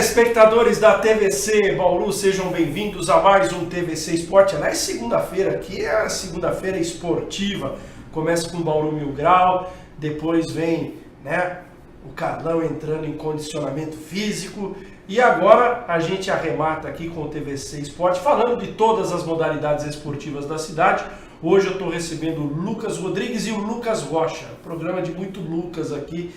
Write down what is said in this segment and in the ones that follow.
Telespectadores da TVC Bauru, sejam bem-vindos a mais um TVC Esporte. Aliás, segunda-feira aqui é a segunda-feira esportiva. Começa com Bauru Mil Grau, depois vem, o Carlão entrando em condicionamento físico. E agora a gente arremata aqui com o TVC Esporte, falando de todas as modalidades esportivas da cidade. Hoje eu estou recebendo o Lucas Rodrigues e o Lucas Rocha. Programa de muito Lucas aqui.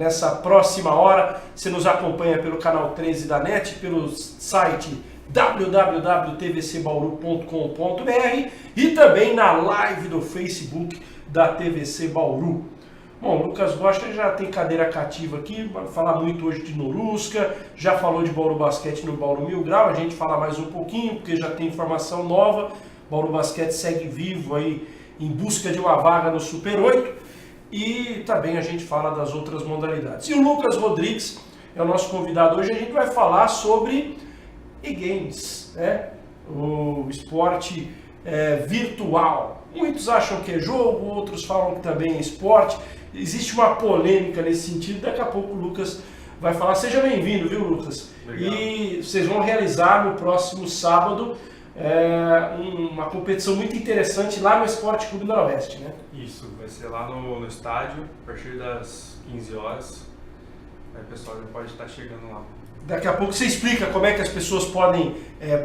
Nessa próxima hora, você nos acompanha pelo canal 13 da NET, pelo site www.tvcbauru.com.br e também na live do Facebook da TVC Bauru. Bom, o Lucas Rocha já tem cadeira cativa aqui, vai falar muito hoje de Norusca, já falou de Bauru Basquete no Bauru Mil Grau, a gente fala mais um pouquinho, porque já tem informação nova. Bauru Basquete segue vivo aí em busca de uma vaga no Super 8. E também a gente fala das outras modalidades. E o Lucas Rodrigues é o nosso convidado hoje. A gente vai falar sobre e-games, o esporte virtual. Muitos acham que é jogo, outros falam que também é esporte. Existe uma polêmica nesse sentido. Daqui a pouco o Lucas vai falar. Seja bem-vindo, viu, Lucas? Legal. E vocês vão realizar no próximo sábado uma competição muito interessante lá no Esporte Clube Noroeste, né? Isso, vai ser lá no estádio, a partir das 15 horas. Aí o pessoal já pode estar chegando lá. Daqui a pouco você explica como é que as pessoas podem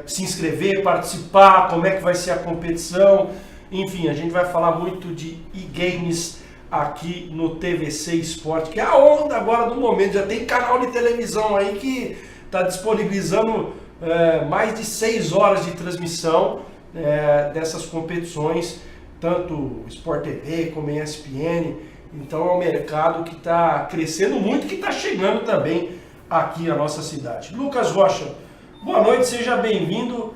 se inscrever, participar, como é que vai ser a competição. Enfim, a gente vai falar muito de e-games aqui no TVC Esporte, que é a onda agora do momento. Já tem canal de televisão aí que está disponibilizando mais de 6 horas de transmissão dessas competições, tanto Sport TV como ESPN. Então é um mercado que está crescendo muito, que está chegando também aqui à nossa cidade. Lucas Rocha, boa noite, seja bem-vindo.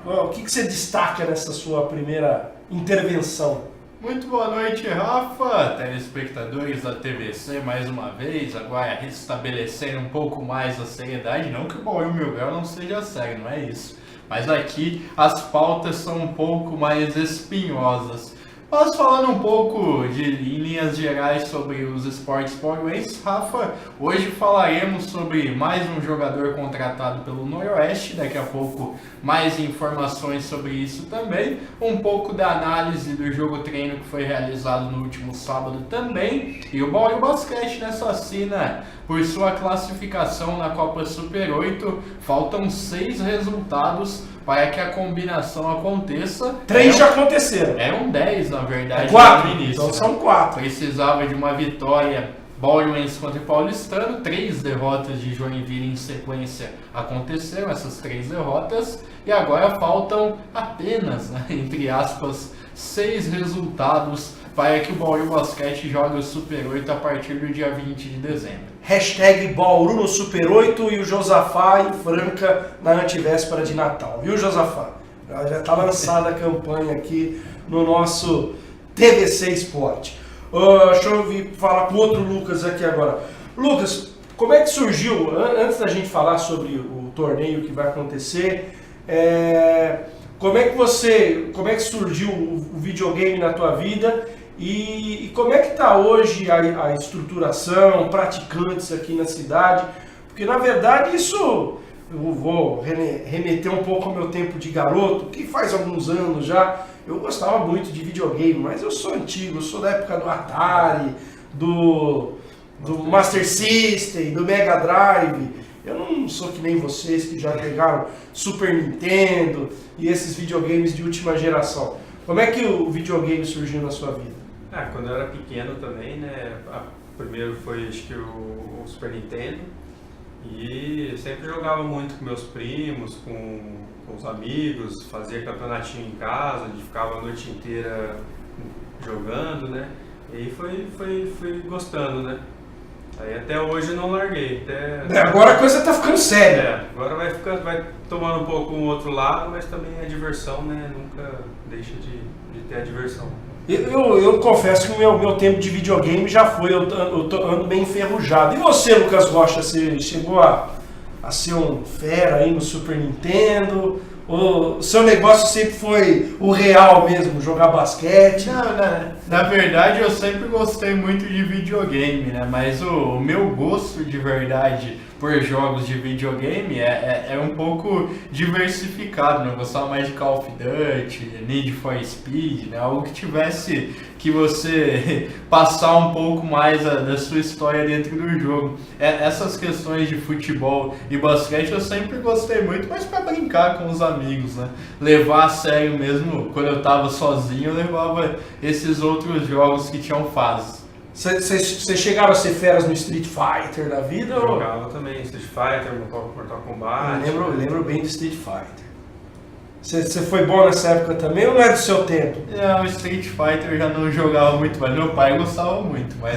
O que você destaca nessa sua primeira intervenção? Muito boa noite, Rafa, telespectadores da TVC, mais uma vez, agora restabelecendo um pouco mais a seriedade, não que o Bauru Mil Grau não seja sério, não é isso, mas aqui as pautas são um pouco mais espinhosas. Mas falando um pouco em linhas gerais sobre os esportes bauruenses, Rafa, hoje falaremos sobre mais um jogador contratado pelo Noroeste, daqui a pouco mais informações sobre isso também, um pouco da análise do jogo treino que foi realizado no último sábado também, e o Bauru Basquete nessa cena por sua classificação na Copa Super 8, faltam 6 resultados para que a combinação aconteça. 3 já aconteceram. Eram 10, na verdade, 4, no início. então são 4. Precisava de uma vitória bauruense contra o paulistano, 3 derrotas de Joinville em sequência aconteceram, essas 3 derrotas, e agora faltam apenas, entre aspas, 6 resultados para que o Bauru Basquete jogue o Super 8 a partir do dia 20 de dezembro. Hashtag Bauru no Super 8 e o Josafá em Franca na antivéspera de Natal. Viu, Josafá? Já está lançada a campanha aqui no nosso TVC Esporte. Deixa eu vir falar com outro Lucas aqui agora. Lucas, como é que surgiu, antes da gente falar sobre o torneio que vai acontecer, como é que surgiu o videogame na tua vida? E como é que está hoje a estruturação, praticantes aqui na cidade? Porque, na verdade, isso eu vou remeter um pouco ao meu tempo de garoto, que faz alguns anos já. Eu gostava muito de videogame, mas eu sou antigo, eu sou da época do Atari, do Master System, do Mega Drive. Eu não sou que nem vocês que já pegaram Super Nintendo e esses videogames de última geração. Como é que o videogame surgiu na sua vida? Quando eu era pequeno também, primeiro foi acho que o Super Nintendo, e sempre jogava muito com meus primos, com os amigos, fazia campeonatinho em casa, a gente ficava a noite inteira jogando, e aí fui gostando, Aí até hoje eu não larguei. Agora a coisa tá ficando séria. Agora vai tomando um pouco um outro lado, mas também a diversão, Nunca deixa de ter a diversão. Eu confesso que o meu tempo de videogame já foi, eu ando bem enferrujado. E você, Lucas Rocha, você chegou a ser um fera aí no Super Nintendo? o seu negócio sempre foi o real mesmo, jogar basquete? Não, na verdade eu sempre gostei muito de videogame, né? Mas o meu gosto de verdade por jogos de videogame é um pouco diversificado, né? Eu gostava mais de Call of Duty, Need for Speed, né? Algo que tivesse que você passar um pouco mais da sua história dentro do jogo. Essas questões de futebol e basquete eu sempre gostei muito, mas para brincar com os amigos, né? Levar a sério mesmo, quando eu tava sozinho, eu levava esses outros jogos que tinham fases. Você chegaram a ser feras no Street Fighter da vida? Eu jogava também Street Fighter, Mortal Kombat. Eu lembro bem do Street Fighter. Você foi bom nessa época também ou não é do seu tempo? Não, Street Fighter eu já não jogava muito, mas meu pai gostava muito, mas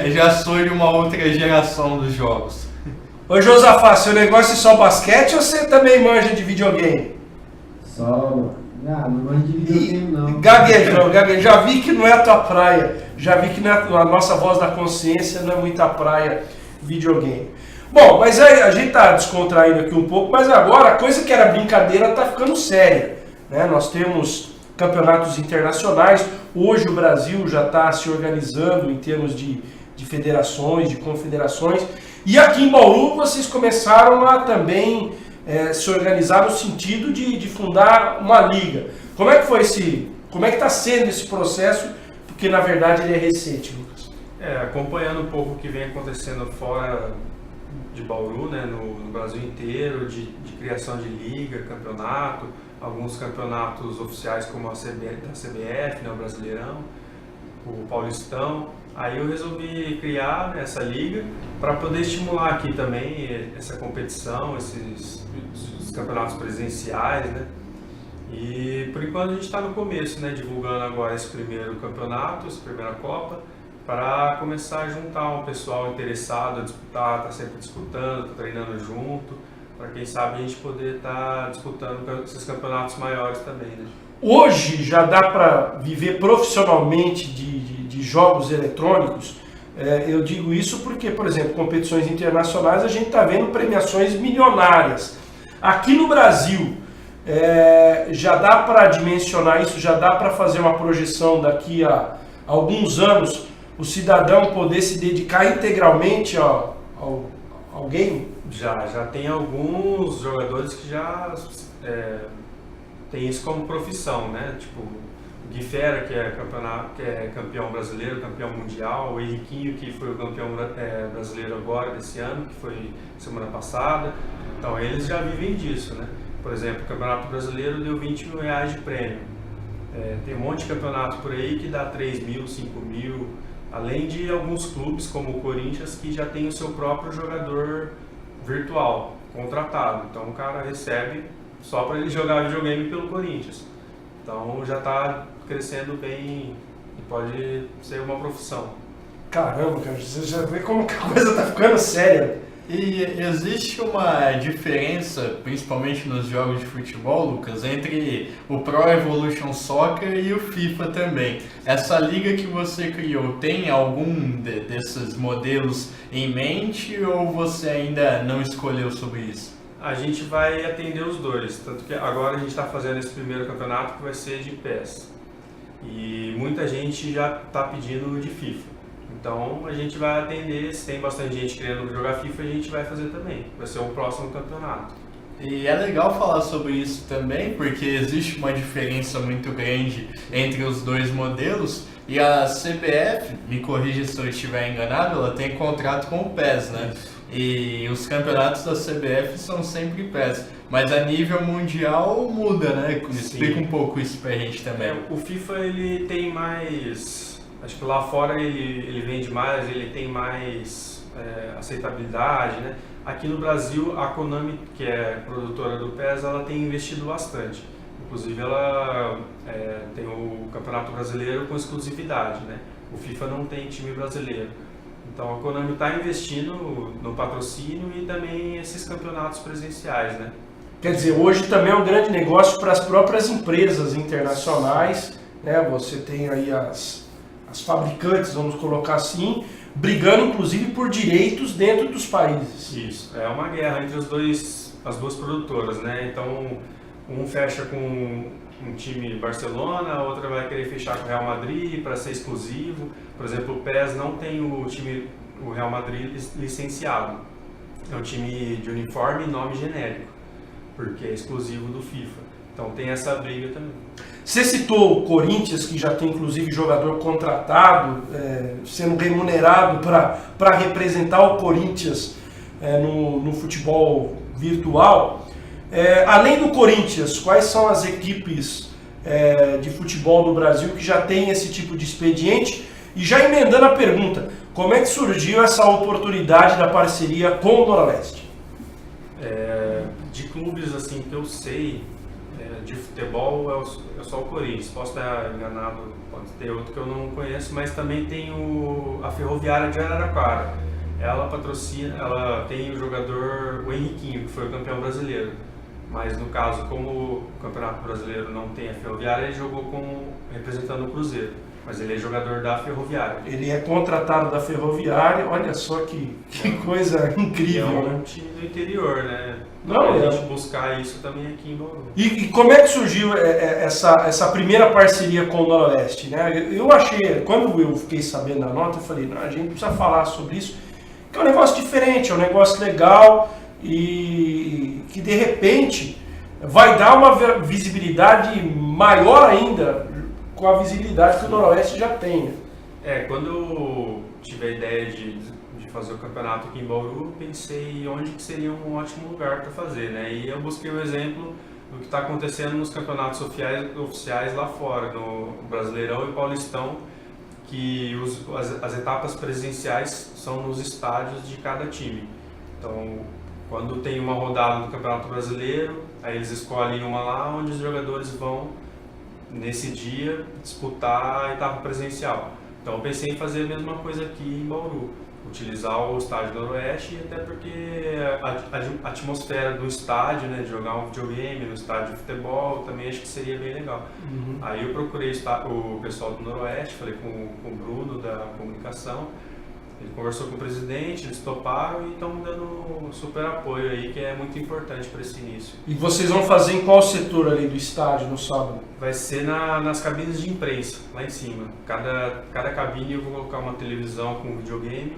eu já sou de uma outra geração dos jogos. Ô Josafá, seu negócio é só basquete ou você também manja de videogame? Só... não manjo de videogame não. Gaguejão. Já vi que não é a tua praia. Já vi que não é a nossa voz da consciência não é muito a praia videogame. Bom, mas aí a gente tá descontraindo aqui um pouco, mas agora a coisa que era brincadeira tá ficando séria, né? Nós temos campeonatos internacionais. Hoje o Brasil já está se organizando em termos de federações, de confederações. E aqui em Bauru vocês começaram a também se organizar no sentido de fundar uma liga. Como é que foi como é que está sendo esse processo? Porque na verdade ele é recente, Lucas. Acompanhando um pouco o que vem acontecendo fora de Bauru, né, no Brasil inteiro, de criação de liga, campeonato, alguns campeonatos oficiais como da CBF, né, o Brasileirão, o Paulistão. Aí eu resolvi criar essa liga para poder estimular aqui também essa competição, os campeonatos presenciais, né? E por enquanto a gente está no começo, né? Divulgando agora esse primeiro campeonato, essa primeira Copa, para começar a juntar um pessoal interessado a disputar, tá sempre disputando, tá treinando junto, para quem sabe a gente poder estar disputando esses campeonatos maiores também, né? Hoje já dá para viver profissionalmente de jogos eletrônicos. Eu digo isso porque, por exemplo, competições internacionais a gente está vendo premiações milionárias. Aqui no Brasil, já dá para dimensionar isso, já dá para fazer uma projeção daqui a alguns anos, o cidadão poder se dedicar integralmente ao game? Já tem alguns jogadores que já tem isso como profissão, né? Tipo, o Gui Fera, que é campeão brasileiro, campeão mundial, o Henriquinho, que foi o campeão brasileiro agora, desse ano, que foi semana passada. Então, eles já vivem disso, né? Por exemplo, o Campeonato Brasileiro deu R$20 mil de prêmio. Tem um monte de campeonato por aí que dá 3 mil, 5 mil, além de alguns clubes, como o Corinthians, que já tem o seu próprio jogador virtual, contratado. Então, o cara recebe só para ele jogar videogame pelo Corinthians. Então já está crescendo bem e pode ser uma profissão. Caramba, cara, você já vê como que a coisa está ficando séria. E existe uma diferença, principalmente nos jogos de futebol, Lucas, entre o Pro Evolution Soccer e o FIFA também. Essa liga que você criou, tem algum desses modelos em mente ou você ainda não escolheu sobre isso? A gente vai atender os dois, tanto que agora a gente está fazendo esse primeiro campeonato que vai ser de PES. E muita gente já está pedindo de FIFA. Então a gente vai atender, se tem bastante gente querendo jogar FIFA, a gente vai fazer também. Vai ser o próximo campeonato. E é legal falar sobre isso também, porque existe uma diferença muito grande entre os dois modelos. E a CBF, me corrija se eu estiver enganado, ela tem contrato com o PES, né? E os campeonatos da CBF são sempre PES. Mas a nível mundial muda, né? Explica um pouco isso pra gente também. O FIFA ele tem mais... Acho que lá fora ele vende mais, ele tem mais aceitabilidade, né? Aqui no Brasil, a Konami, que é produtora do PES, ela tem investido bastante. Inclusive, ela tem o Campeonato Brasileiro com exclusividade, né? O FIFA não tem time brasileiro. Então, a Konami está investindo no patrocínio e também esses campeonatos presenciais, né? Quer dizer, hoje também é um grande negócio para as próprias empresas internacionais, né? Você tem aí as fabricantes, vamos colocar assim, brigando inclusive por direitos dentro dos países. Isso, é uma guerra entre os dois as duas produtoras, né? Então, um fecha com um time Barcelona, a outra vai querer fechar com o Real Madrid para ser exclusivo. Por exemplo, o PES não tem o Real Madrid licenciado. É um time de uniforme e nome genérico, porque é exclusivo do FIFA. Então tem essa briga também. Você citou o Corinthians, que já tem inclusive jogador contratado, sendo remunerado para representar o Corinthians no futebol virtual. Além do Corinthians, quais são as equipes de futebol do Brasil que já tem esse tipo de expediente? E já emendando a pergunta, como é que surgiu essa oportunidade da parceria com o Noroeste? De clubes assim que eu sei, de futebol é só o Corinthians. Posso estar enganado, pode ter outro que eu não conheço, mas também tem a Ferroviária de Araraquara. Ela patrocina, ela tem o jogador, o Henriquinho, que foi o campeão brasileiro. Mas no caso, como o Campeonato Brasileiro não tem a Ferroviária, ele jogou representando o Cruzeiro. Mas ele é jogador da Ferroviária. Ele é contratado da Ferroviária, olha só que coisa incrível, é um né? time do interior, né? Não, a gente buscar isso também aqui em Bauru. E como é que surgiu essa primeira parceria com o Noroeste, né? Eu achei, quando eu fiquei sabendo da nota, eu falei, não, a gente precisa falar sobre isso, que é um negócio diferente, é um negócio legal e que de repente vai dar uma visibilidade maior ainda com a visibilidade que o Noroeste já tem, né? Quando eu tive a ideia de fazer o campeonato aqui em Bauru, pensei onde que seria um ótimo lugar para fazer, né? E eu busquei o exemplo do que está acontecendo nos campeonatos oficiais lá fora, no Brasileirão e Paulistão, que as etapas presenciais são nos estádios de cada time. Então, quando tem uma rodada do Campeonato Brasileiro, aí eles escolhem uma lá onde os jogadores vão, nesse dia, disputar a etapa presencial. Então eu pensei em fazer a mesma coisa aqui em Bauru, utilizar o estádio do Noroeste, até porque a atmosfera do estádio, né, de jogar um videogame no estádio de futebol, também acho que seria bem legal. Uhum. Aí eu procurei o pessoal do Noroeste, falei com o Bruno da comunicação, ele conversou com o presidente, eles toparam e estão dando super apoio aí, que é muito importante para esse início. E vocês vão fazer em qual setor ali do estádio no sábado? Vai ser nas cabines de imprensa, lá em cima. Cada cabine eu vou colocar uma televisão com videogame,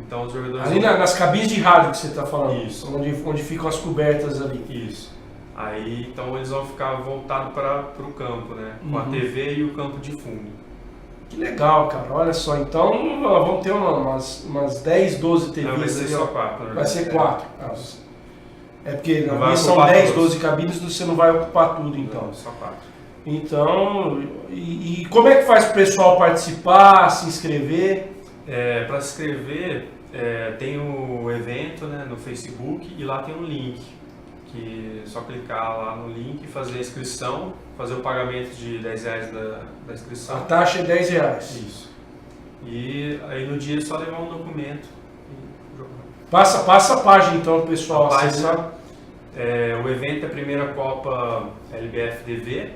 então os jogadores... Ali nas cabines de rádio que você está falando? Isso. Onde ficam as cobertas ali? Isso. Aí, então eles vão ficar voltados para o campo, né? Com a TV e o campo de fundo. Que legal, cara. Olha só, então vamos ter umas 10, 12 TVs. Não, vai ser ali, só 4. Vai ser 4. Porque Não vai são ocupar 10, todos. 12 cabines, você não vai ocupar tudo, então. Não, só 4. Então, e como é que faz o pessoal participar, se inscrever? Para se inscrever, tem o evento, né, no Facebook, e lá tem um link. Que é só clicar lá no link, fazer a inscrição, fazer o pagamento de R$10 da inscrição. A taxa é R$10. Isso. E aí no dia é só levar um documento e jogar. Passa a página então pro pessoal acessar. O evento é a primeira Copa LBF-DV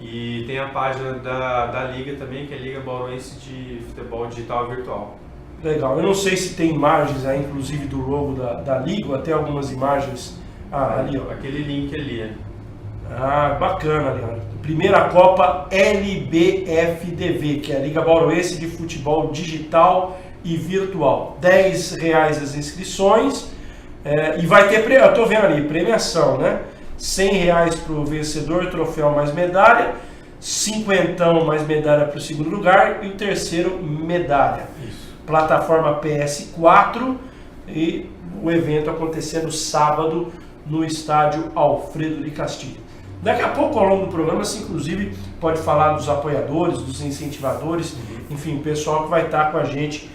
e tem a página da Liga também, que é a Liga Bauruense de Futebol Digital e Virtual. Legal. Eu não sei se tem imagens aí, inclusive do logo da Liga, ou até algumas imagens. Ali, ó. Aquele link ali. Bacana, Leandro. Primeira Copa LBF-DV, que é a Liga Bauruense de Futebol Digital e Virtual. R$10 as inscrições. E vai ter, eu tô vendo ali, premiação, né? R$100 para o vencedor, troféu mais medalha. 50 mais medalha para o segundo lugar. E o terceiro, medalha. Isso. Plataforma PS4. E o evento acontecendo sábado no estádio Alfredo de Castilho. Daqui a pouco, ao longo do programa, você inclusive pode falar dos apoiadores, dos incentivadores, enfim, o pessoal que vai estar com a gente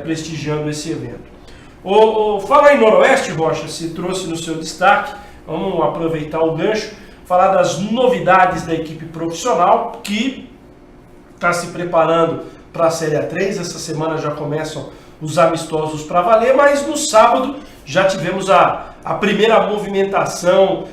prestigiando esse evento. Fala aí, Noroeste, Rocha, se trouxe no seu destaque, vamos aproveitar o gancho, falar das novidades da equipe profissional que está se preparando para a Série A3. Essa semana já começam os amistosos para valer, mas no sábado já tivemos a primeira movimentação,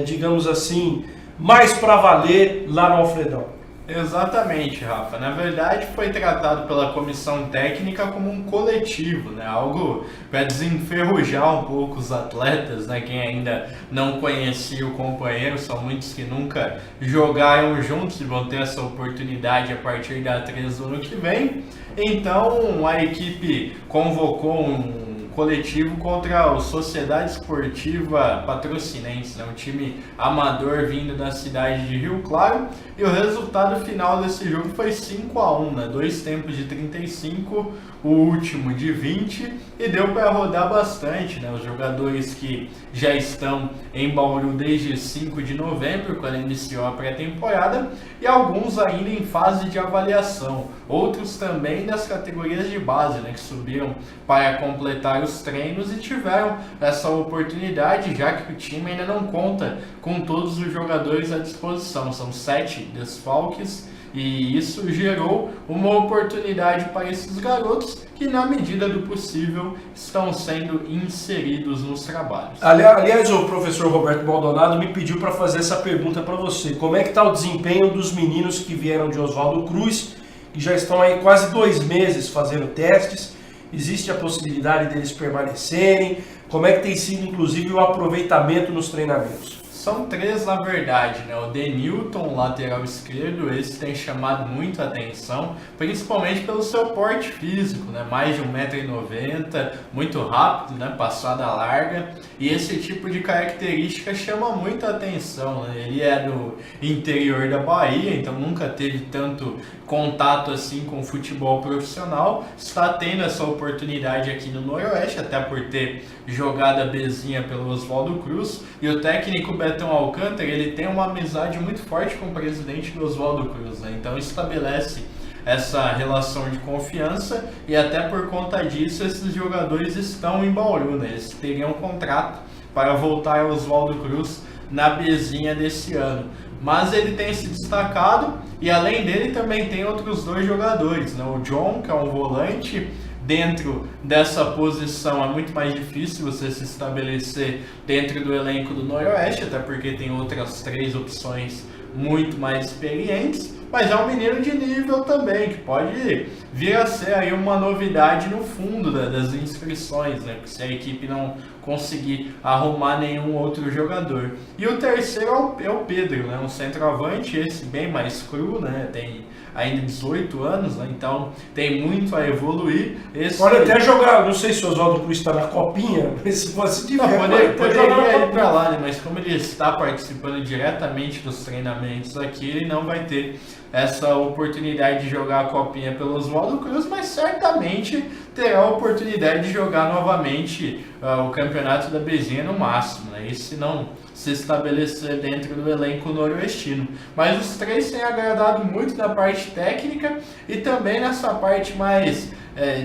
digamos assim, mais para valer lá no Alfredão. Exatamente, Rafa. Na verdade, foi tratado pela comissão técnica como um coletivo, né? Algo para desenferrujar um pouco os atletas, né? Quem ainda não conhecia o companheiro, são muitos que nunca jogaram juntos e vão ter essa oportunidade a partir da 3 do ano que vem. Então, a equipe convocou um coletivo contra a Sociedade Esportiva Patrocinense, né? Um time amador vindo da cidade de Rio Claro, e o resultado final desse jogo foi 5-1, né? 2 tempos de 35, o último de 20, e deu para rodar bastante, né? Os jogadores que já estão em Bauru desde 5 de novembro, quando iniciou a pré-temporada, e alguns ainda em fase de avaliação, outros também das categorias de base, né? Que subiram para completar os treinos e tiveram essa oportunidade, já que o time ainda não conta com todos os jogadores à disposição. São 7 desfalques e isso gerou uma oportunidade para esses garotos que, na medida do possível, estão sendo inseridos nos trabalhos. Aliás, o professor Roberto Maldonado me pediu para fazer essa pergunta para você. Como é que está o desempenho dos meninos que vieram de Oswaldo Cruz, que já estão aí quase 2 meses fazendo testes? Existe a possibilidade deles permanecerem? Como é que tem sido, inclusive, o aproveitamento nos treinamentos? São 3, na verdade, né? O Denilton, lateral esquerdo, esse tem chamado muito a atenção, principalmente pelo seu porte físico, né? Mais de 1,90 m, muito rápido, né? Passada larga, e esse tipo de característica chama muita atenção, né? Ele é do interior da Bahia, então nunca teve tanto contato assim com o futebol profissional, está tendo essa oportunidade aqui no Noroeste, até por ter jogado a Bezinha pelo Oswaldo Cruz, e o técnico Betão Alcântara, ele tem uma amizade muito forte com o presidente do Oswaldo Cruz, né? Então estabelece essa relação de confiança, e até por conta disso esses jogadores estão em Bauru, né? Eles teriam um contrato para voltar ao Oswaldo Cruz na Bezinha desse ano. Mas ele tem se destacado, e além dele também tem outros 2 jogadores, né? O John, que é um volante. Dentro dessa posição é muito mais difícil você se estabelecer dentro do elenco do Noroeste, até porque tem outras 3 opções muito mais experientes, mas é um menino de nível também, que pode vir a ser aí uma novidade no fundo das inscrições, né? Porque se a equipe não conseguir arrumar nenhum outro jogador. E o terceiro é o Pedro, né? Um centroavante, esse bem mais cru, né? Tem ainda 18 anos, né? Então tem muito a evoluir. Pode até jogar, não sei se o Oswaldo Cruz está na copinha, mas se fosse de poderia ir para lá, né? Mas como ele está participando diretamente dos treinamentos aqui, ele não vai ter essa oportunidade de jogar a copinha pelo Oswaldo Cruz, mas certamente terá a oportunidade de jogar novamente o campeonato da Bezinha no máximo, né? Isso se não se estabelecer dentro do elenco noroestino. Mas os 3 têm agradado muito na parte técnica e também nessa parte mais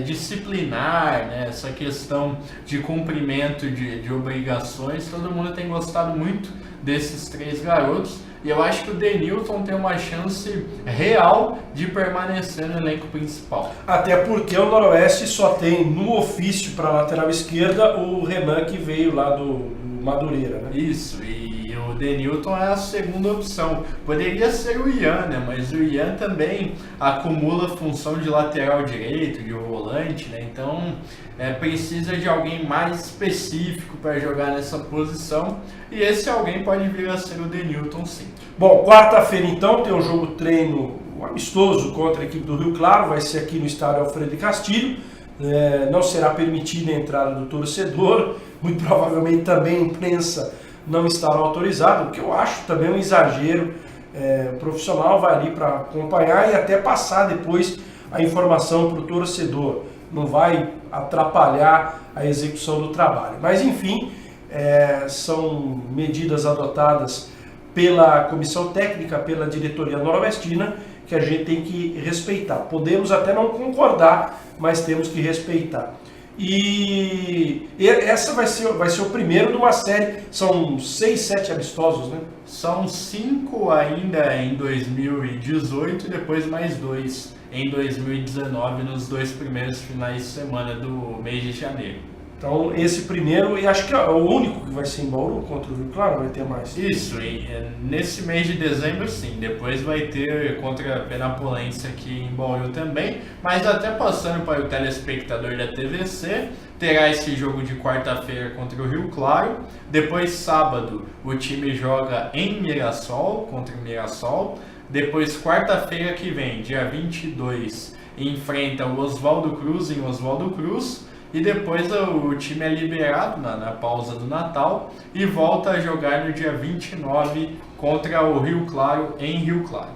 disciplinar, né? Essa questão de cumprimento de obrigações. Todo mundo tem gostado muito desses 3 garotos, e eu acho que o Denilton tem uma chance real de permanecer no elenco principal. Até porque o Noroeste só tem no ofício para a lateral esquerda o Renan, que veio lá do Madureira, né? Isso, e o Denilton é a segunda opção. Poderia ser o Ian, né? Mas o Ian também acumula função de lateral direito, de volante, né? Então precisa de alguém mais específico para jogar nessa posição, e esse alguém pode vir a ser o Denilton, sim. Bom, quarta-feira então tem um jogo treino amistoso contra a equipe do Rio Claro, vai ser aqui no estádio Alfredo de Castilho. Não será permitida a entrada do torcedor, muito provavelmente também a imprensa não estará autorizada, o que eu acho também um exagero. O profissional vai ali para acompanhar e até passar depois a informação para o torcedor, não vai atrapalhar a execução do trabalho. Mas enfim, são medidas adotadas pela comissão técnica, pela diretoria noroestina, que a gente tem que respeitar. Podemos até não concordar, mas temos que respeitar. E essa vai ser o primeiro de uma série, são 6, 7 amistosos, né? São 5 ainda em 2018 e depois mais 2 em 2019, nos 2 primeiros finais de semana do mês de janeiro. Então esse primeiro, e acho que é o único que vai ser em Bauru contra o Rio Claro, vai ter mais. Isso, e nesse mês de dezembro sim, depois vai ter contra a Penapolense aqui em Bauru também, mas até passando para o telespectador da TVC, terá esse jogo de quarta-feira contra o Rio Claro, depois sábado o time joga em Mirassol, contra o Mirassol, depois quarta-feira que vem, dia 22, enfrenta o Oswaldo Cruz em Oswaldo Cruz, e depois o time é liberado na pausa do Natal e volta a jogar no dia 29 contra o Rio Claro em Rio Claro.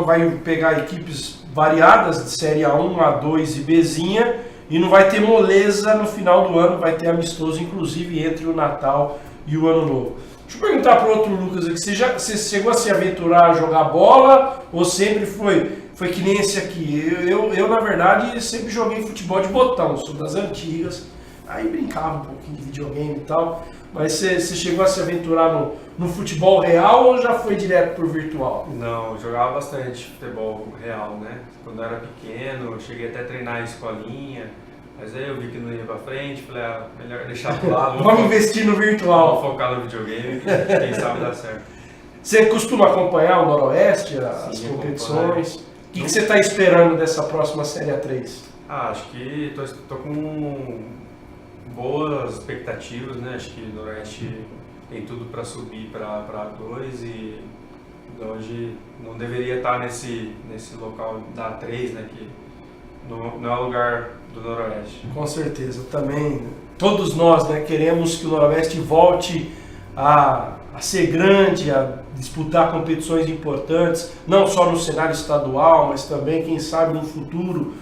Vai pegar equipes variadas de Série A1, A2 e Bzinha e não vai ter moleza no final do ano, vai ter amistoso inclusive entre o Natal e o Ano Novo. Deixa eu perguntar para o outro Lucas aqui, você chegou a se aventurar a jogar bola ou sempre foi que nem esse aqui? Eu, na verdade, sempre joguei futebol de botão, sou das antigas, aí brincava um pouquinho de videogame e tal, mas você chegou a se aventurar no futebol real ou já foi direto pro virtual? Não, eu jogava bastante futebol real, né? Quando eu era pequeno, eu cheguei até a treinar em escolinha, mas aí eu vi que não ia pra frente, falei, melhor deixar pro lado. Vamos investir no virtual. Vamos focar no videogame, quem sabe dá certo. Você costuma acompanhar o Noroeste, as competições? O que você está esperando dessa próxima Série A3? Acho que tô com boas expectativas, né? Acho que o Noroeste tem tudo para subir para A2 e hoje não deveria estar nesse local da A3, né? Que não é o lugar do Noroeste. Com certeza, também todos nós, né, queremos que o Noroeste volte a ser grande, a disputar competições importantes, não só no cenário estadual, mas também, quem sabe, no futuro,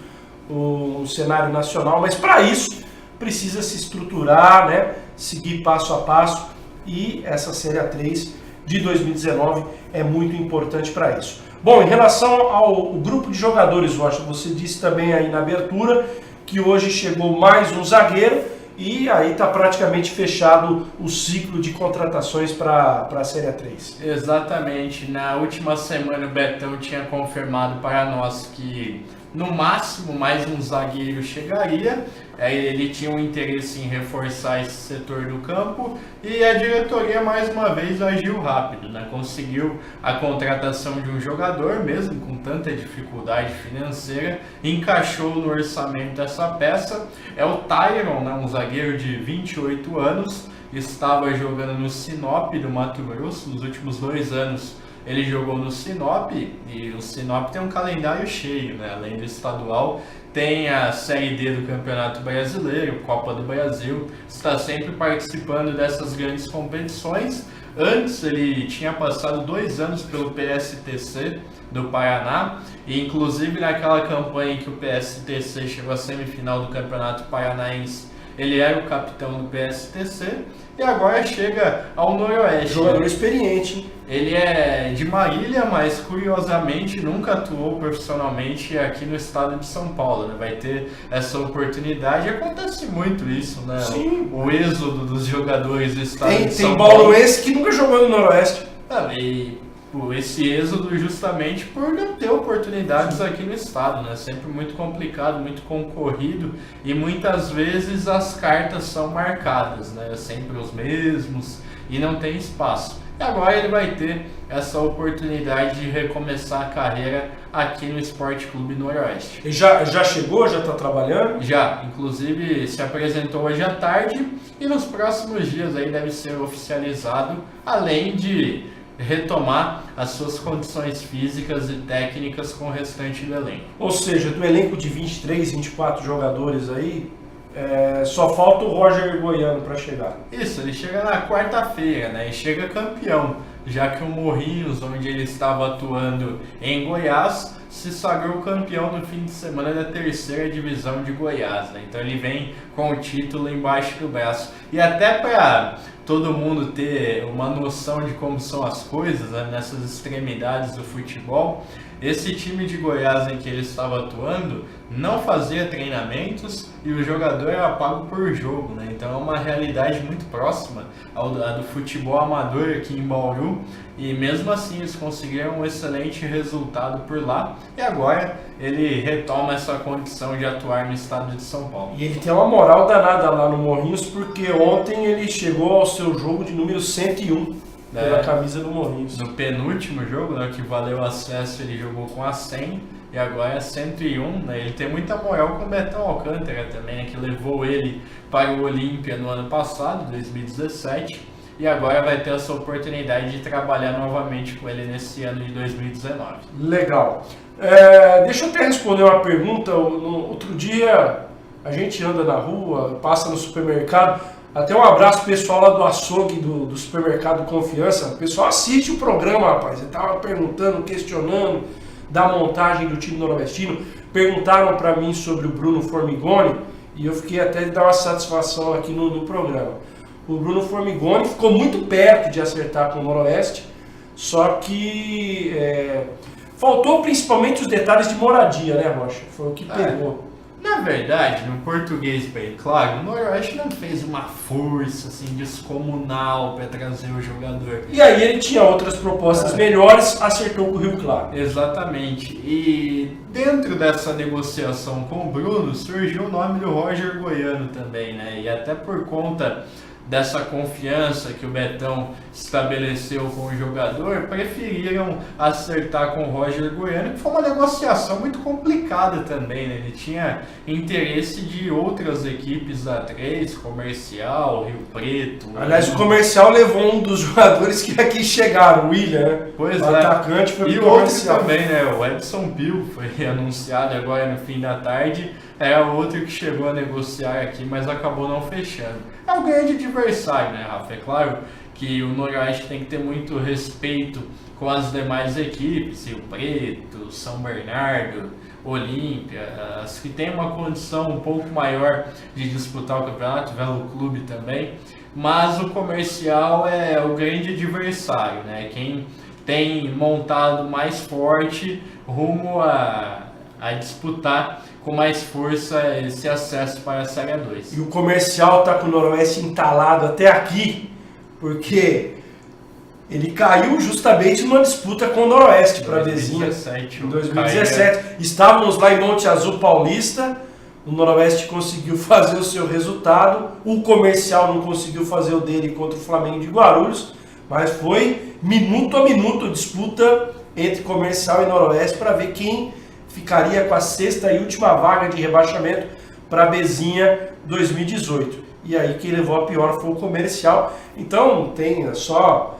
o cenário nacional. Mas para isso, precisa se estruturar, né, seguir passo a passo, e essa Série A3 de 2019 é muito importante para isso. Bom, em relação ao grupo de jogadores, Rocha, você disse também aí na abertura que hoje chegou mais um zagueiro, e aí está praticamente fechado o ciclo de contratações para a Série A3. Exatamente. Na última semana o Betão tinha confirmado para nós que no máximo mais um zagueiro chegaria. Ele tinha um interesse em reforçar esse setor do campo e a diretoria mais uma vez agiu rápido, né? Conseguiu a contratação de um jogador, mesmo com tanta dificuldade financeira, encaixou no orçamento essa peça. É o Tyron, né? Um zagueiro de 28 anos, estava jogando no Sinop do Mato Grosso nos últimos 2 anos. Ele jogou no Sinop e o Sinop tem um calendário cheio, né? Além do estadual, tem a Série D do Campeonato Brasileiro, Copa do Brasil, está sempre participando dessas grandes competições. Antes ele tinha passado 2 anos pelo PSTC do Paraná, e inclusive naquela campanha em que o PSTC chegou à semifinal do Campeonato Paranaense, ele era o capitão do PSTC e agora chega ao Noroeste. Jogador experiente, hein? Ele é de Marília, mas curiosamente nunca atuou profissionalmente aqui no estado de São Paulo, né? Vai ter essa oportunidade. Acontece muito isso, né? Sim. O êxodo dos jogadores do estado de São Tem Paulo. bauruense que nunca jogou no Noroeste. E esse êxodo justamente por não ter oportunidades aqui no estado, né? Sempre muito complicado, muito concorrido e muitas vezes as cartas são marcadas, né? Sempre os mesmos e não tem espaço. E agora ele vai ter essa oportunidade de recomeçar a carreira aqui no Esporte Clube Noroeste. E já chegou? Já está trabalhando? Já, inclusive se apresentou hoje à tarde e nos próximos dias aí deve ser oficializado, além de retomar as suas condições físicas e técnicas com o restante do elenco. Ou seja, do elenco de 23, 24 jogadores aí, só falta o Roger Goiano para chegar. Isso, ele chega na quarta-feira, né? E chega campeão, já que o Morrinhos, onde ele estava atuando em Goiás, se sagrou campeão no fim de semana da 3ª divisão de Goiás, né? Então ele vem com o título embaixo do braço. E até para todo mundo ter uma noção de como são as coisas, né, nessas extremidades do futebol, esse time de Goiás em que ele estava atuando não fazia treinamentos e o jogador era pago por jogo, né? Então é uma realidade muito próxima à do futebol amador aqui em Bauru, e mesmo assim eles conseguiram um excelente resultado por lá, e agora ele retoma essa condição de atuar no estado de São Paulo. E ele tem uma moral danada lá no Morrinhos, porque ontem ele chegou ao seu jogo de número 101 pela camisa do Morrinhos. No penúltimo jogo, né, que valeu o acesso, ele jogou com a 100 e agora é 101, né? Ele tem muita moral com o Betão Alcântara também, né, que levou ele para o Olímpia no ano passado, 2017, e agora vai ter essa oportunidade de trabalhar novamente com ele nesse ano de 2019. Legal. Deixa eu até responder uma pergunta. Outro dia a gente anda na rua, passa no supermercado. Até um abraço pessoal lá do açougue do supermercado Confiança. O pessoal assiste o programa, rapaz. Ele estava perguntando, questionando da montagem do time noroestino. Perguntaram para mim sobre o Bruno Formigoni e eu fiquei até de dar uma satisfação aqui no programa. O Bruno Formigoni ficou muito perto de acertar com o Noroeste, só que faltou principalmente os detalhes de moradia, né, Rocha? Foi o que pegou. Na verdade, no português bem claro, o Noroeste não fez uma força assim, descomunal para trazer o jogador. E aí ele tinha outras propostas melhores, acertou com o Rio Claro. Exatamente. E dentro dessa negociação com o Bruno, surgiu o nome do Roger Goiano também, né? E até por conta dessa confiança que o Betão estabeleceu com o jogador, preferiram acertar com o Roger Goiano, que foi uma negociação muito complicada também, né? Ele tinha interesse de outras equipes da 3, Comercial, Rio Preto. Aliás, o Comercial levou um dos jogadores que aqui chegaram, o William, né? Pois o atacante foi e pro Comercial. Outro também, né? O Edson Pio foi anunciado agora no fim da tarde. É outro que chegou a negociar aqui, mas acabou não fechando. É um grande adversário, né, Rafa? É claro que o Noroeste tem que ter muito respeito com as demais equipes, Rio Preto, São Bernardo, Olímpia, as que têm uma condição um pouco maior de disputar o campeonato, Velo Clube também, mas o Comercial é o grande adversário, né? Quem tem montado mais forte rumo a disputar com mais força esse acesso para a Série A2. E o Comercial está com o Noroeste entalado até aqui, porque ele caiu justamente numa disputa com o Noroeste para a Bezinha. Em 2017. Estávamos lá em Monte Azul Paulista, o Noroeste conseguiu fazer o seu resultado, o Comercial não conseguiu fazer o dele contra o Flamengo de Guarulhos, mas foi minuto a minuto disputa entre Comercial e Noroeste para ver quem ficaria com a sexta e última vaga de rebaixamento para a Bezinha 2018. E aí quem levou a pior foi o Comercial. Então tem só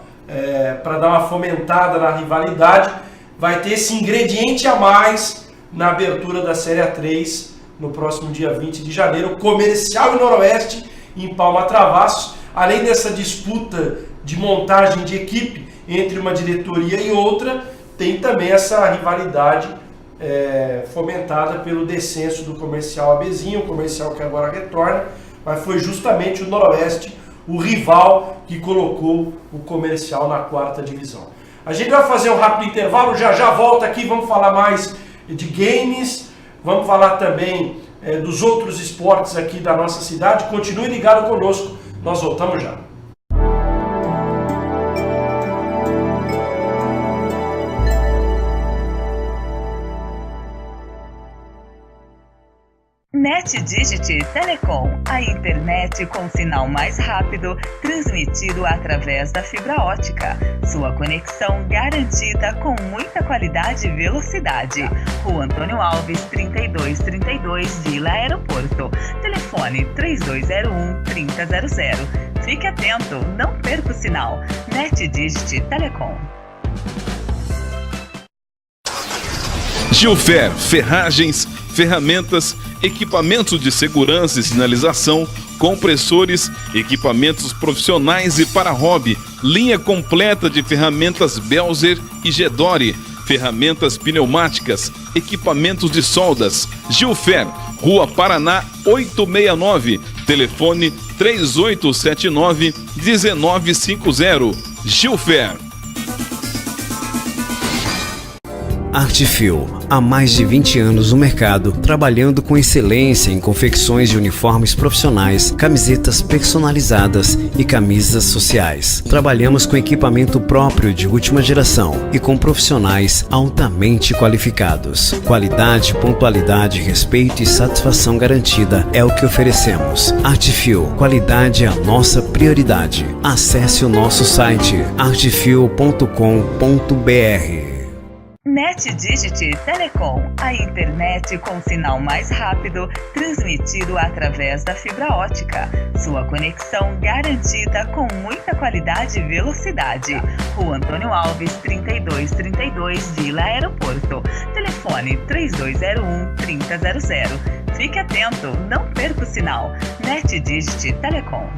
para dar uma fomentada na rivalidade, vai ter esse ingrediente a mais na abertura da Série A3 no próximo dia 20 de janeiro. Comercial e Noroeste em Palma Travassos. Além dessa disputa de montagem de equipe entre uma diretoria e outra, tem também essa rivalidade fomentada pelo descenso do Comercial a Bezinha, o Comercial que agora retorna, mas foi justamente o Noroeste, o rival, que colocou o Comercial na 4ª divisão. A gente vai fazer um rápido intervalo, já volta aqui, vamos falar mais de games, vamos falar também dos outros esportes aqui da nossa cidade. Continue ligado conosco, nós voltamos já. NetDigit Telecom, a internet com sinal mais rápido, transmitido através da fibra ótica. Sua conexão garantida com muita qualidade e velocidade. Rua Antônio Alves, 3232, Vila Aeroporto. Telefone 3201-3000. Fique atento, não perca o sinal. NetDigit Telecom. Gilfer, ferragens, ferramentas, equipamentos de segurança e sinalização, compressores, equipamentos profissionais e para hobby, linha completa de ferramentas Belzer e Gedore, ferramentas pneumáticas, equipamentos de soldas. Gilfer, Rua Paraná 869, telefone 3879-1950. Gilfer. Artifil, há mais de 20 anos no mercado, trabalhando com excelência em confecções de uniformes profissionais, camisetas personalizadas e camisas sociais. Trabalhamos com equipamento próprio de última geração e com profissionais altamente qualificados. Qualidade, pontualidade, respeito e satisfação garantida é o que oferecemos. Artifil, qualidade é a nossa prioridade. Acesse o nosso site artifil.com.br. NetDigit Telecom, a internet com sinal mais rápido, transmitido através da fibra ótica. Sua conexão garantida com muita qualidade e velocidade. Rua Antônio Alves, 3232, Vila Aeroporto. Telefone 3201-3000. Fique atento, não perca o sinal. NetDigit Telecom.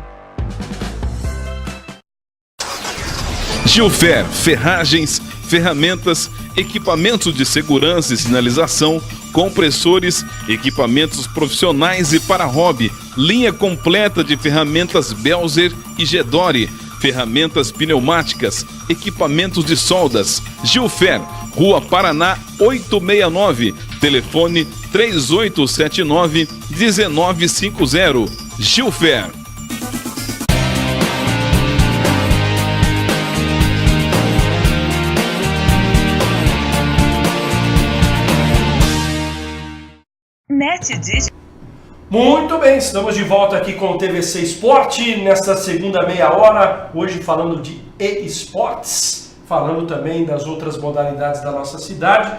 Gilfer, ferragens, ferramentas, equipamentos de segurança e sinalização, compressores, equipamentos profissionais e para hobby, linha completa de ferramentas Belzer e Gedore, ferramentas pneumáticas, equipamentos de soldas. Gilfer, Rua Paraná 869, telefone 3879-1950. Gilfer. NetDigit. Muito bem, estamos de volta aqui com o TVC Esporte, nesta segunda meia hora, hoje falando de e-sports, falando também das outras modalidades da nossa cidade.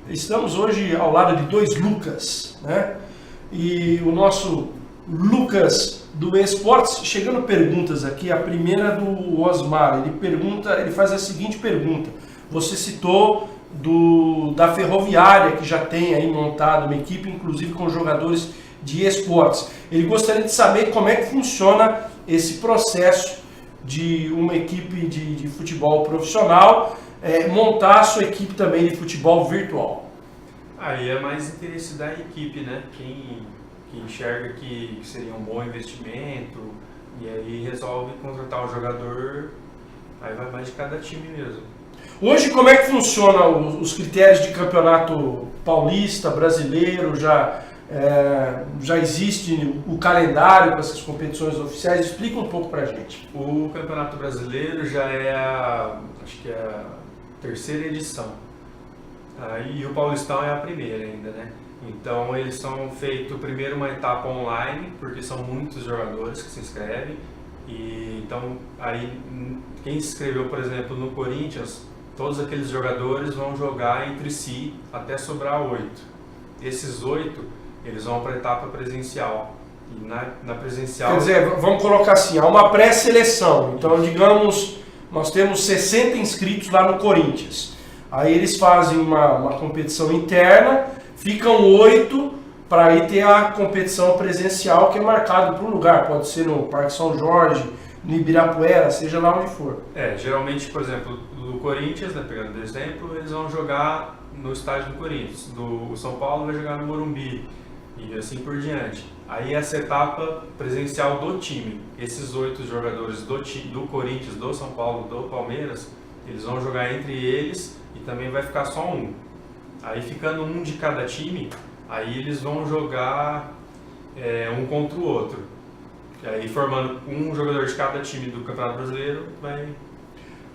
Estamos hoje ao lado de dois Lucas, né? E o nosso Lucas do e-sports, chegando perguntas aqui, a primeira do Osmar, ele faz a seguinte pergunta: você citou da Ferroviária, que já tem aí montado uma equipe, inclusive com jogadores de esportes. Ele gostaria de saber como é que funciona esse processo de uma equipe de futebol profissional montar a sua equipe também de futebol virtual. Aí é mais interesse da equipe, né? Quem enxerga que seria um bom investimento e aí resolve contratar o jogador, aí vai mais de cada time mesmo. Hoje, como é que funciona os critérios de campeonato paulista, brasileiro? Já existe o calendário para essas competições oficiais? Explica um pouco para a gente. O Campeonato Brasileiro já é acho que é a terceira edição. E o Paulistão é a primeira ainda, né? Então eles são feitos primeiro uma etapa online, porque são muitos jogadores que se inscrevem. E então aí quem se inscreveu, por exemplo, no Corinthians, todos aqueles jogadores vão jogar entre si até sobrar 8. Esses 8, eles vão para a etapa presencial. E na presencial... Quer dizer, vamos colocar assim, há uma pré-seleção. Então, digamos, nós temos 60 inscritos lá no Corinthians. Aí eles fazem uma competição interna, ficam 8 para aí ter a competição presencial que é marcado por um lugar. Pode ser no Parque São Jorge, no Ibirapuera, seja lá onde for. Geralmente, por exemplo, do Corinthians, né, pegando de exemplo, eles vão jogar no estádio do Corinthians. Do São Paulo vai jogar no Morumbi e assim por diante. Aí essa etapa presencial do time, esses 8 jogadores do Corinthians, do São Paulo, do Palmeiras, eles vão jogar entre eles e também vai ficar só um. Aí ficando um de cada time, aí eles vão jogar um contra o outro. E aí formando um jogador de cada time do Campeonato Brasileiro vai...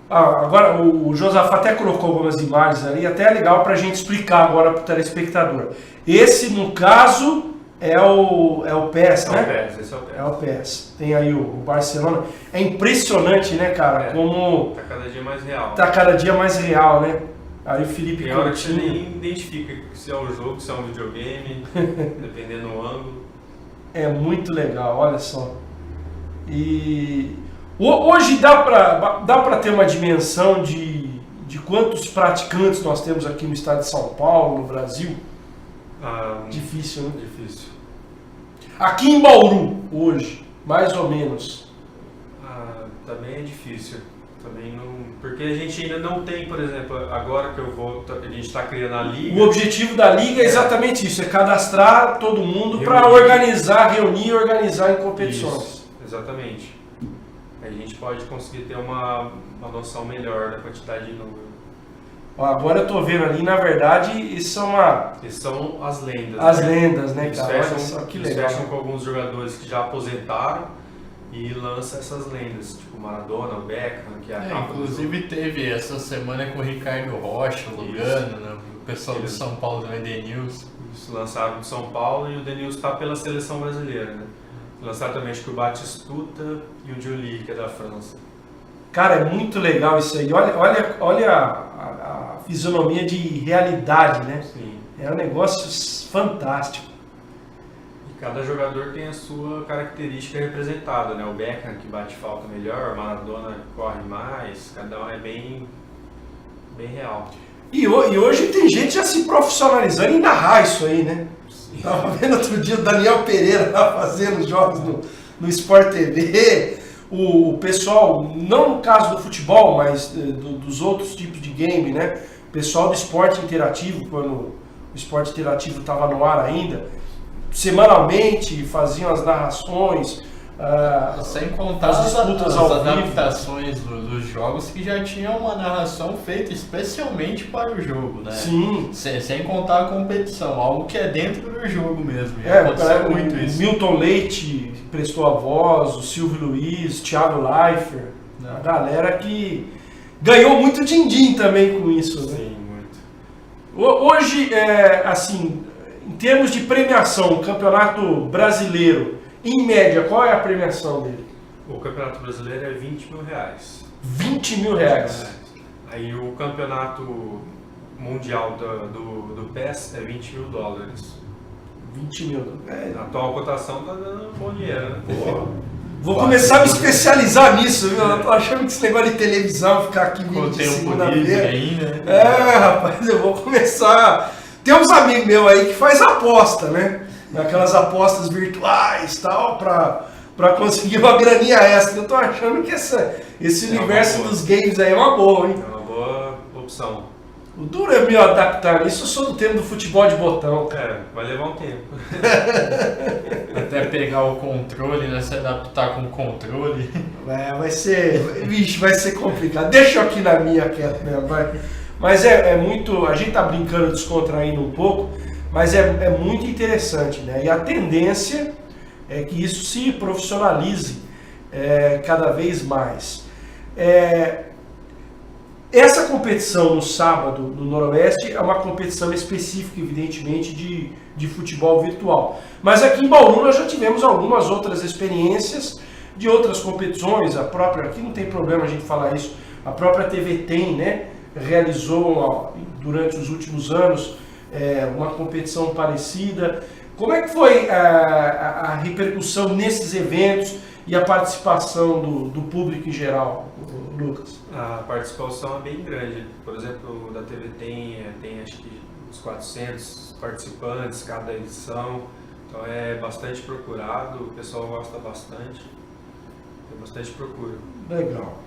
Agora o Josafá até colocou algumas imagens ali, até é legal para a gente explicar agora para o telespectador. Esse, no caso, é o PES, né? Esse é o PES. É o PES. Tem aí o Barcelona. É impressionante, né, cara? Como... Tá cada dia mais real. Tá cada dia mais real, né? Aí o Felipe Tem hora que você Coutinho... nem identifica se é um jogo, se é um videogame, dependendo do ângulo. É muito legal, olha só. E hoje dá para ter uma dimensão de quantos praticantes nós temos aqui no estado de São Paulo, no Brasil? Difícil, né? Difícil. Aqui em Bauru, hoje, mais ou menos. Também é difícil. Também não, porque a gente ainda não tem, por exemplo, agora que a gente está criando a liga. O objetivo da liga é exatamente isso, é cadastrar todo mundo para reunir e organizar em competições. Isso, exatamente. Aí a gente pode conseguir ter uma noção melhor da quantidade de número. Ó, agora eu tô vendo ali, na verdade, isso são Essas são as lendas. as lendas, né, Eles cara? fecham, Olha só que eles legal. fecham com alguns jogadores que já aposentaram e lançam essas lendas, tipo Maradona, o Beckham, que é a capa do Inclusive jogo. teve essa semana com o Ricardo Rocha, o Lugano, né? O pessoal do São Paulo do Edenilson. Eles lançaram no São Paulo e o Denilson está pela seleção brasileira, né? Lançaram também acho que o Batistuta e o Jolie, que é da França. Cara, é muito legal isso aí. Olha a fisionomia de realidade, né? Sim. É um negócio fantástico. E cada jogador tem a sua característica representada, né? O Beckham que bate falta melhor, o Maradona corre mais, cada um é bem real. E hoje tem gente já se profissionalizando em narrar isso aí, né? Tava vendo outro dia o Daniel Pereira lá fazendo jogos no Sport TV. O pessoal, não no caso do futebol, mas dos outros tipos de game, né? O pessoal do esporte interativo, quando o esporte interativo estava no ar ainda, semanalmente faziam as narrações. Sem contar as disputas ao vivo. adaptações dos jogos que já tinham uma narração feita especialmente para o jogo, né? Sim. Sem contar a competição, algo que é dentro do jogo mesmo. Aconteceu muito o isso. Milton Leite prestou a voz, o Silvio Luiz, o Thiago Leifert, a galera que ganhou muito din-din também com isso, né? Sim, muito. Hoje, assim, em termos de premiação, o Campeonato Brasileiro, em média, qual é a premiação dele? O Campeonato Brasileiro é R$20 mil. 20 mil reais. Aí o Campeonato Mundial do PES é $20 mil. 20 mil. A atual cotação tá dando bom dinheiro, né? Vou começar a me especializar nisso, viu? Eu tô achando que esse negócio de televisão, ficar aqui Com vindo de tempo livre segunda-feira. ainda. Rapaz, eu vou começar. Tem uns amigos meus aí que faz aposta, né? Naquelas apostas virtuais e tal, pra conseguir uma graninha extra. Eu tô achando que esse universo dos games aí é uma boa, hein? É uma boa opção. O duro é me adaptar nisso, eu sou do tempo do futebol de botão, cara. Vai levar um tempo. Até pegar o controle, né? Se adaptar com o controle. Vai ser complicado. Deixa eu aqui na minha quieto mesmo, vai. Mas é muito. A gente tá brincando, descontraindo um pouco, mas é muito interessante, né? E a tendência é que isso se profissionalize cada vez mais. Essa competição no sábado no Noroeste é uma competição específica, evidentemente, de futebol virtual. Mas aqui em Bauru nós já tivemos algumas outras experiências de outras competições. A própria, aqui não tem problema a gente falar isso, a própria TV Tem, né? Realizou durante os últimos anos uma competição parecida. Como é que foi a repercussão nesses eventos e a participação do público em geral, Lucas? A participação é bem grande. Por exemplo, da TV tem acho que uns 400 participantes cada edição. Então é bastante procurado, o pessoal gosta bastante. Tem bastante procura. Legal.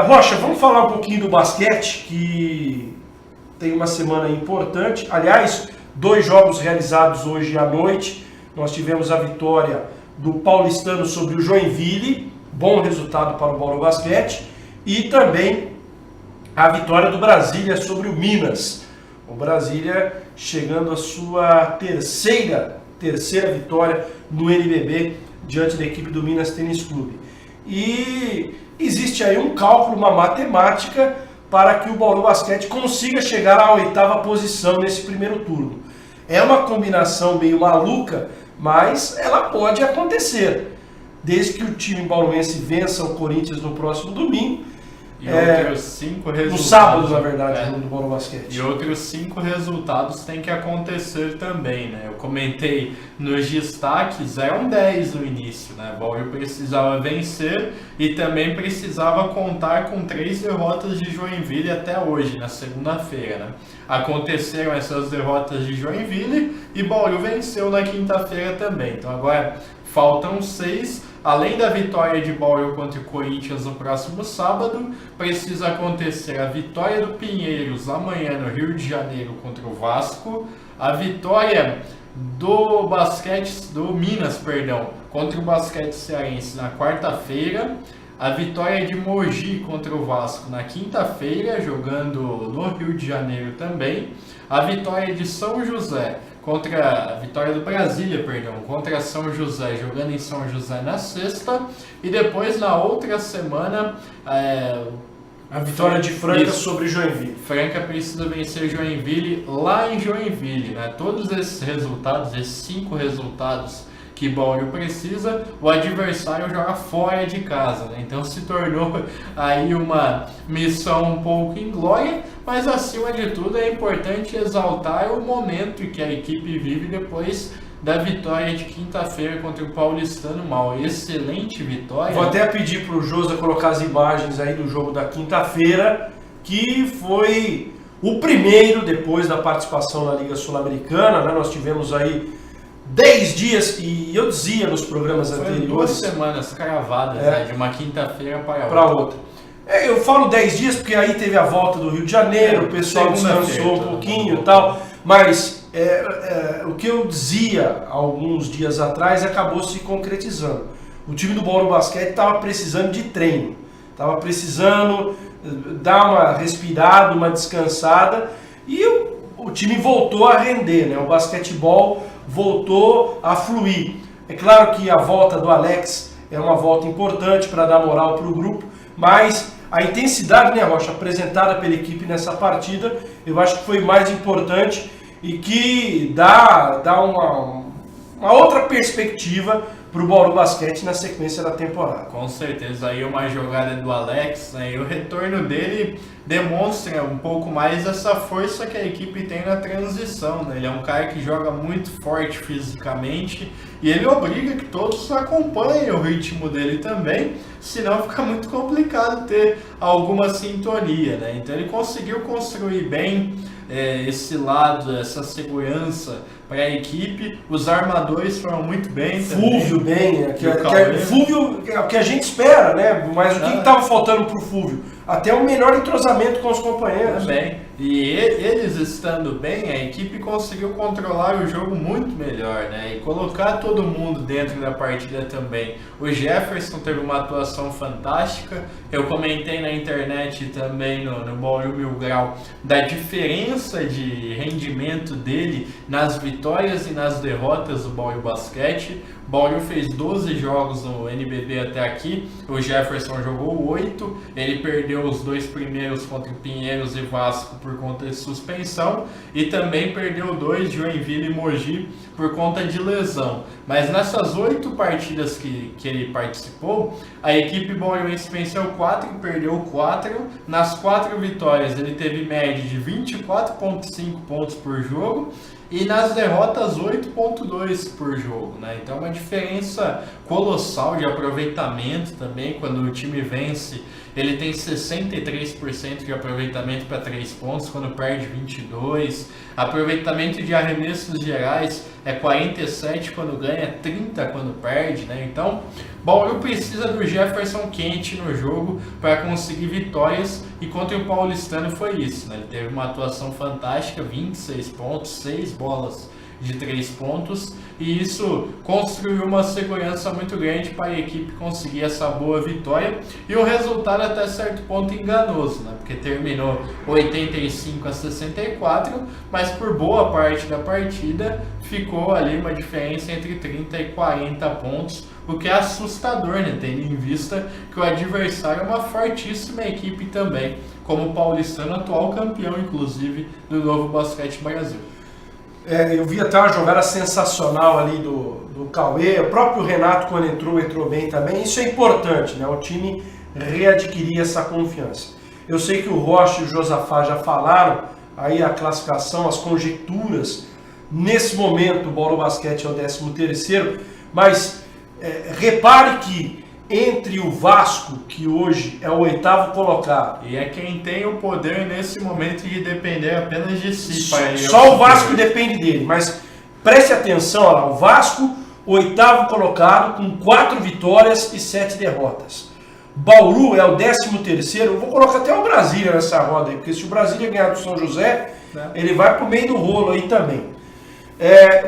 Rocha, vamos falar um pouquinho do basquete, que tem uma semana importante. Aliás, 2 jogos realizados hoje à noite. Nós tivemos a vitória do Paulistano sobre o Joinville, bom resultado para o Bauru Basquete, e também a vitória do Brasília sobre o Minas. O Brasília chegando à sua terceira vitória no NBB diante da equipe do Minas Tênis Clube. E existe aí um cálculo, uma matemática para que o Bauru Basquete consiga chegar à 8ª posição nesse primeiro turno. É uma combinação meio maluca, mas ela pode acontecer, desde que o time bauruense vença o Corinthians no próximo domingo. E outros 5 resultados. No sábado, na verdade, do Bauru Basquete. E outros 5 resultados têm que acontecer também, né? Eu comentei nos destaques, eram 10 no início, né? O Bauru precisava vencer e também precisava contar com 3 derrotas de Joinville até hoje, na segunda-feira, né? Aconteceram essas derrotas de Joinville e Bauru venceu na quinta-feira também. Então agora faltam 6. Além da vitória de Bauru contra o Corinthians no próximo sábado, precisa acontecer a vitória do Pinheiros amanhã no Rio de Janeiro contra o Vasco, a vitória do Minas contra o Basquete Cearense na quarta-feira, a vitória de Mogi contra o Vasco na quinta-feira, jogando no Rio de Janeiro também. A vitória de São José contra a vitória do Brasília, contra São José, jogando em São José na sexta. E depois, na outra semana, a vitória de Franca sobre Joinville. Franca precisa vencer Joinville lá em Joinville, né? Todos esses resultados, esses 5 resultados que Bauru precisa, o adversário joga fora de casa, né? Então se tornou aí uma missão um pouco inglória, mas acima de tudo é importante exaltar o momento que a equipe vive depois da vitória de quinta-feira contra o Paulistano. Uma excelente vitória. Vou até pedir para o Josa colocar as imagens aí do jogo da quinta-feira, que foi o primeiro depois da participação na Liga Sul-Americana, né? Nós tivemos aí 10 dias, e eu dizia nos programas anteriores... 2 semanas cravadas, né? De uma quinta-feira para outra. Eu falo 10 dias porque aí teve a volta do Rio de Janeiro, o pessoal descansou um pouquinho e tal, mas o que eu dizia alguns dias atrás acabou se concretizando. O time do Bauru Basquete estava precisando de treino, estava precisando dar uma respirada, uma descansada, e o time voltou a render, né? O basquetebol voltou a fluir. É claro que a volta do Alex é uma volta importante para dar moral para o grupo, mas a intensidade, né, Rocha, apresentada pela equipe nessa partida, eu acho que foi mais importante e que dá uma outra perspectiva para o Bauru Basquete na sequência da temporada. Com certeza, aí uma jogada do Alex, né, e o retorno dele demonstra um pouco mais essa força que a equipe tem na transição, né? Ele é um cara que joga muito forte fisicamente e ele obriga que todos acompanhem o ritmo dele também, senão fica muito complicado ter alguma sintonia, né? Então ele conseguiu construir bem esse lado, essa segurança para a equipe. Os armadores foram muito bem. Fúvio bem, Fúvio é o que a gente espera, né? Mas o que estava faltando para o Fúvio? Até um melhor entrosamento com os companheiros. Também. E eles estando bem, a equipe conseguiu controlar o jogo muito melhor, né? E colocar todo mundo dentro da partida também. O Jefferson teve uma atuação fantástica. Eu comentei na internet também no Bauru Mil Grau da diferença de rendimento dele nas vitórias e nas derrotas do Bauru Basquete. O Bauru fez 12 jogos no NBB até aqui, o Jefferson jogou 8, ele perdeu os 2 primeiros contra Pinheiros e Vasco por conta de suspensão e também perdeu 2 de Joinville e Mogi por conta de lesão. Mas nessas 8 partidas que ele participou, a equipe bauruense venceu 4 e perdeu 4. Nas 4 vitórias ele teve média de 24,5 pontos por jogo. E nas derrotas 8,2 por jogo, né? Então é uma diferença colossal de aproveitamento também. Quando o time vence, ele tem 63% de aproveitamento para 3 pontos, quando perde 22%. Aproveitamento de arremessos gerais é 47% quando ganha, 30% quando perde, né? Então, Bauru precisa do Jefferson quente no jogo para conseguir vitórias, e contra o Paulistano foi isso, né? Ele teve uma atuação fantástica, 26 pontos, 6 bolas de 3 pontos, e isso construiu uma segurança muito grande para a equipe conseguir essa boa vitória, e o resultado até certo ponto enganoso, né? Porque terminou 85-64, mas por boa parte da partida ficou ali uma diferença entre 30 e 40 pontos, o que é assustador, né? Tendo em vista que o adversário é uma fortíssima equipe também, como o Paulistano, atual campeão inclusive do Novo Basquete Brasil. Eu vi até uma jogada sensacional ali do Cauê. O próprio Renato, quando entrou bem também. Isso é importante, né? O time readquirir essa confiança. Eu sei que o Rocha e o Josafá já falaram aí a classificação, as conjecturas. Nesse momento o Bauru Basquete é o 13º, mas repare que entre o Vasco, que hoje é o 8º colocado, e é quem tem o poder nesse momento de depender apenas de si. Só o Vasco depende dele, mas preste atenção, olha lá, o Vasco, 8º colocado, com 4 vitórias e 7 derrotas. Bauru é o 13º, eu vou colocar até o Brasília nessa roda aí, porque se o Brasília ganhar do São José, ele vai pro meio do rolo aí também.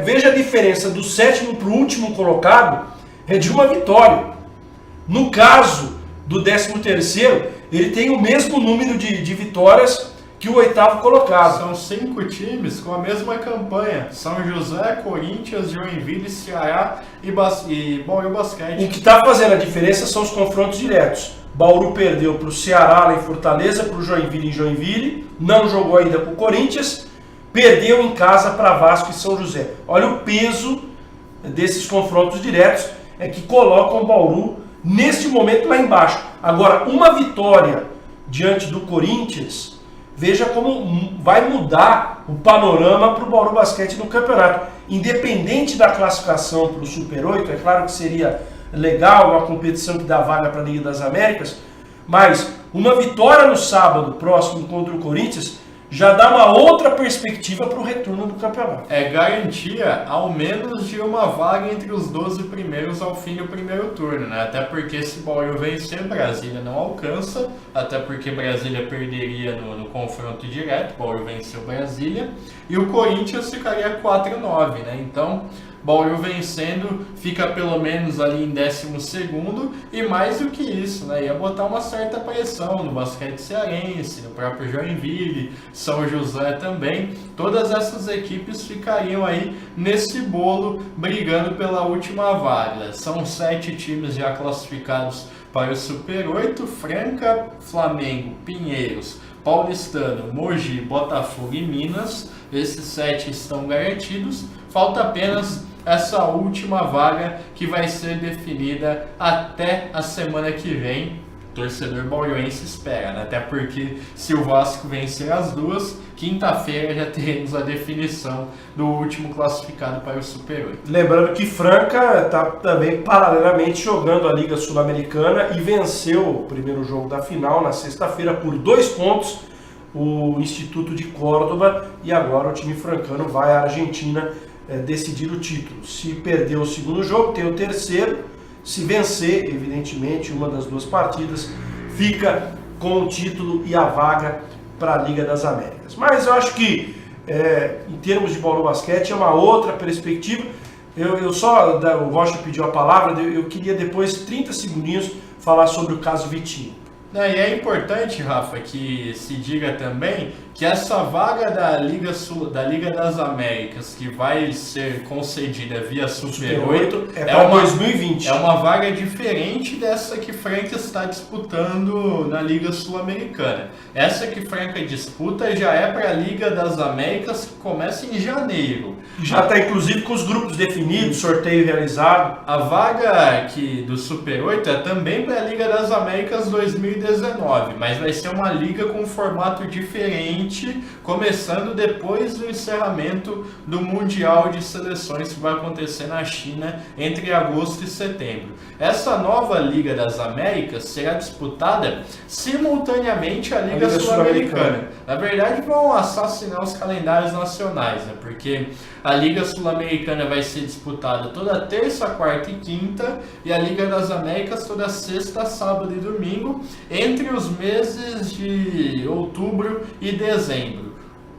Veja a diferença do 7º para o último colocado, é de uma vitória. No caso do 13º, ele tem o mesmo número de vitórias que o 8º colocado. São 5 times com a mesma campanha: São José, Corinthians, Joinville, Ceará e Bauru Basquete. O que está fazendo a diferença são os confrontos diretos. Bauru perdeu para o Ceará lá em Fortaleza, para o Joinville em Joinville, não jogou ainda para o Corinthians, perdeu em casa para Vasco e São José. Olha o peso desses confrontos diretos, é que colocam o Bauru neste momento lá embaixo. Agora, uma vitória diante do Corinthians, veja como vai mudar o panorama para o Bauru Basquete no campeonato. Independente da classificação para o Super 8, é claro que seria legal uma competição que dá vaga para a Liga das Américas, mas uma vitória no sábado próximo contra o Corinthians já dá uma outra perspectiva para o retorno do campeonato. É garantia ao menos de uma vaga entre os 12 primeiros ao fim do primeiro turno, né? Até porque se Bauru vencer, Brasília não alcança, até porque Brasília perderia no confronto direto, Bauru venceu Brasília, e o Corinthians ficaria 4-9, né? Então, Bauru vencendo, fica pelo menos ali em 12º, e mais do que isso, né, ia botar uma certa pressão no basquete cearense, no próprio Joinville, São José também. Todas essas equipes ficariam aí nesse bolo, brigando pela última vaga. São 7 times já classificados para o Super 8, Franca, Flamengo, Pinheiros, Paulistano, Mogi, Botafogo e Minas. Esses 7 estão garantidos, falta apenas essa última vaga que vai ser definida até a semana que vem. O torcedor bauruense espera, né? Até porque se o Vasco vencer as duas, quinta-feira já teremos a definição do último classificado para o Super 8. Lembrando que Franca está também paralelamente jogando a Liga Sul-Americana e venceu o primeiro jogo da final na sexta-feira por 2 pontos o Instituto de Córdoba, e agora o time francano vai à Argentina decidir o título. Se perder o segundo jogo, tem o terceiro. Se vencer, evidentemente, uma das duas partidas, fica com o título e a vaga para a Liga das Américas. Mas eu acho que, em termos de Bauru Basquete, é uma outra perspectiva. O Rocha pediu a palavra, eu queria depois, 30 segundinhos, falar sobre o caso Vitinho. E é importante, Rafa, que se diga também que essa vaga da Liga das Américas, que vai ser concedida via Super 8, é para 2020. É uma vaga diferente dessa que Franca está disputando na Liga Sul-Americana. Essa que Franca disputa já é para a Liga das Américas, que começa em janeiro. Já está inclusive com os grupos definidos, sorteio realizado. A vaga do Super 8 é também para a Liga das Américas 2019, mas vai ser uma liga com formato diferente, começando depois do encerramento do Mundial de Seleções que vai acontecer na China entre agosto e setembro. Essa nova Liga das Américas será disputada simultaneamente à Liga Sul-Americana. Na verdade, vão assassinar os calendários nacionais, né? Porque a Liga Sul-Americana vai ser disputada toda terça, quarta e quinta, e a Liga das Américas toda sexta, sábado e domingo, entre os meses de outubro e dezembro.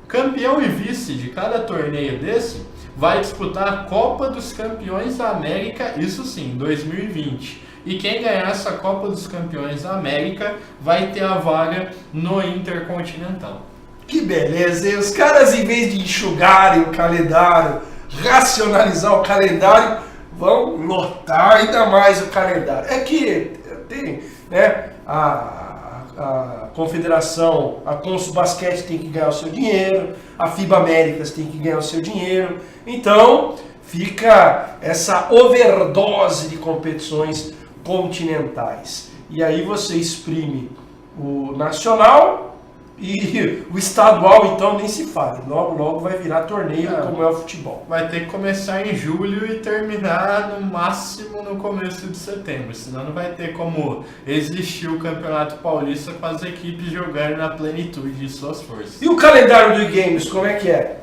Campeão e vice de cada torneio desse vai disputar a Copa dos Campeões da América, isso sim, 2020. E quem ganhar essa Copa dos Campeões da América vai ter a vaga no Intercontinental. Que beleza, hein? Os caras, em vez de enxugarem o calendário, racionalizar o calendário, vão lotar ainda mais o calendário. É que tem, né, a Confederação, a Consul Basquete tem que ganhar o seu dinheiro, a FIBA Américas tem que ganhar o seu dinheiro, então fica essa overdose de competições continentais. E aí você exprime o nacional e o estadual, então, nem se fala. Logo vai virar torneio, como é o futebol. Vai ter que começar em julho e terminar no máximo no começo de setembro. Senão não vai ter como existir o Campeonato Paulista com as equipes jogando na plenitude de suas forças. E o calendário do e-games, como é que é?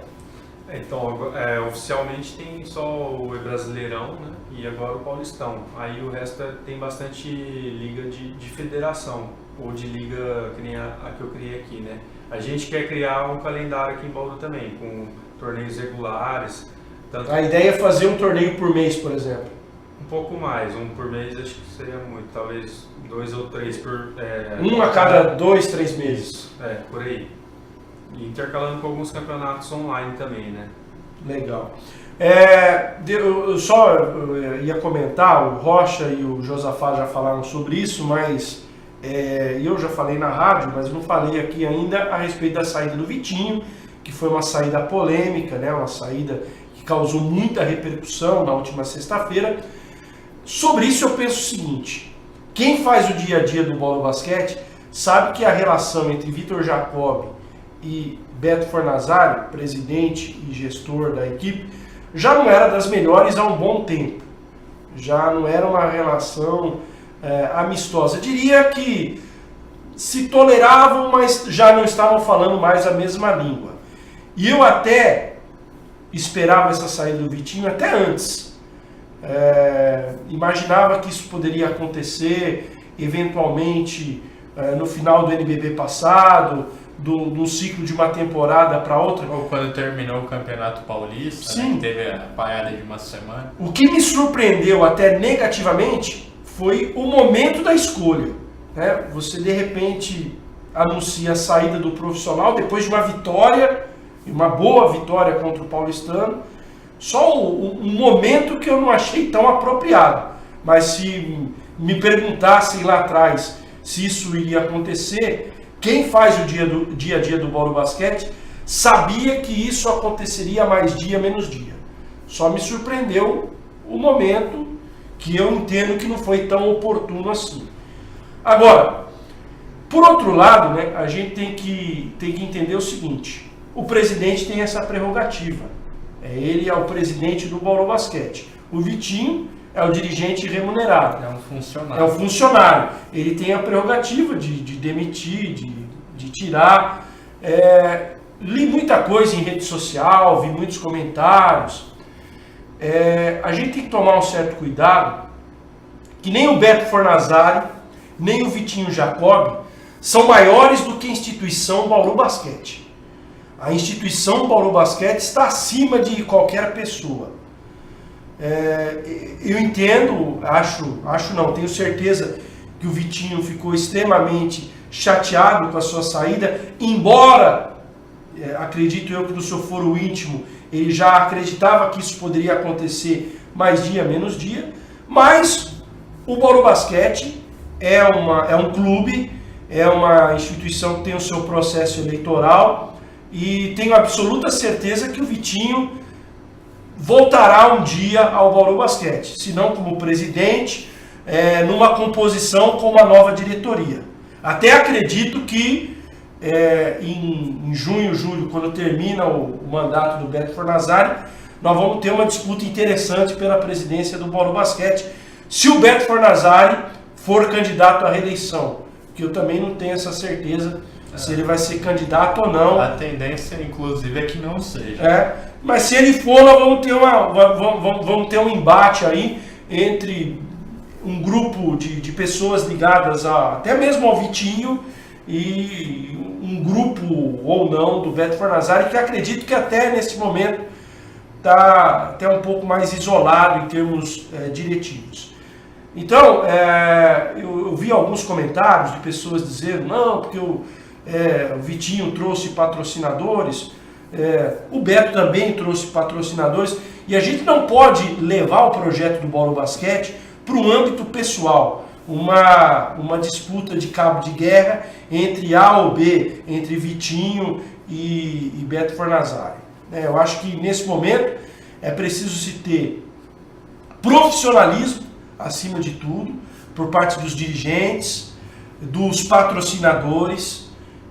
Então, oficialmente tem só o Brasileirão, né? E agora o Paulistão. Aí o resto tem bastante liga de federação, ou de liga que nem a que eu criei aqui, né? A gente quer criar um calendário aqui em Bauru também, com torneios regulares. A ideia é fazer um torneio por mês, por exemplo. pouco mais, um por mês acho que seria muito, talvez 2 ou 3 por... Um a cada 2, 3 meses. Por aí. E intercalando com alguns campeonatos online também, né? Legal. Eu só ia comentar, o Rocha e o Josafá já falaram sobre isso, mas eu já falei na rádio, mas não falei aqui ainda a respeito da saída do Vitinho, que foi uma saída polêmica, né? Uma saída que causou muita repercussão na última sexta-feira. Sobre isso eu penso o seguinte: quem faz o dia a dia do Bolo Basquete sabe que a relação entre Vitor Jacob e Beto Fornazari, presidente e gestor da equipe, já não era das melhores há um bom tempo. Já não era uma relação amistosa. Diria que se toleravam, mas já não estavam falando mais a mesma língua. E eu até esperava essa saída do Vitinho até antes. Imaginava que isso poderia acontecer eventualmente no final do NBB passado, do ciclo de uma temporada para outra. Ou quando terminou o Campeonato Paulista, sim, né, que teve a parada de uma semana. O que me surpreendeu até negativamente foi o momento da escolha. Né? Você de repente anuncia a saída do profissional depois de uma vitória, uma boa vitória contra o Paulistano. Só um momento que eu não achei tão apropriado. Mas se me perguntassem lá atrás se isso iria acontecer, quem faz o dia a dia do Bolo Basquete sabia que isso aconteceria mais dia, menos dia. Só me surpreendeu o momento, que eu entendo que não foi tão oportuno assim. Agora, por outro lado, né, a gente tem que entender o seguinte: o presidente tem essa prerrogativa. Ele é o presidente do Bolo Basquete. O Vitinho é o dirigente remunerado. É um funcionário. É um funcionário. Ele tem a prerrogativa de demitir, de tirar. Li muita coisa em rede social, vi muitos comentários. A gente tem que tomar um certo cuidado, que nem o Beto Fornazari, nem o Vitinho Jacob são maiores do que a instituição Bauru Basquete. A instituição Bauru Basquete está acima de qualquer pessoa. Eu entendo, tenho certeza que o Vitinho ficou extremamente chateado com a sua saída, embora, acredito eu que no seu foro íntimo, ele já acreditava que isso poderia acontecer mais dia, menos dia, mas o Bauru Basquete é um clube, é uma instituição que tem o seu processo eleitoral, e tenho absoluta certeza que o Vitinho voltará um dia ao Bauru Basquete, se não como presidente, numa composição com uma nova diretoria. Até acredito que em junho, julho, quando termina o mandato do Beto Fornazari, nós vamos ter uma disputa interessante pela presidência do Bauru Basquete, se o Beto Fornazari for candidato à reeleição, que eu também não tenho essa certeza se ele vai ser candidato ou não. A tendência, inclusive, é que não seja. Mas se ele for, nós vamos ter um embate aí entre um grupo de pessoas ligadas até mesmo ao Vitinho e um grupo ou não do Beto Fornazari, que acredito que até nesse momento está até um pouco mais isolado em termos diretivos. Então, eu vi alguns comentários de pessoas dizendo, não, porque o Vitinho trouxe patrocinadores, o Beto também trouxe patrocinadores, e a gente não pode levar o projeto do Bolo Basquete para o âmbito pessoal, uma disputa de cabo de guerra entre A ou B, entre Vitinho e Beto Fornazari. Eu acho que nesse momento é preciso se ter profissionalismo acima de tudo, por parte dos dirigentes, dos patrocinadores.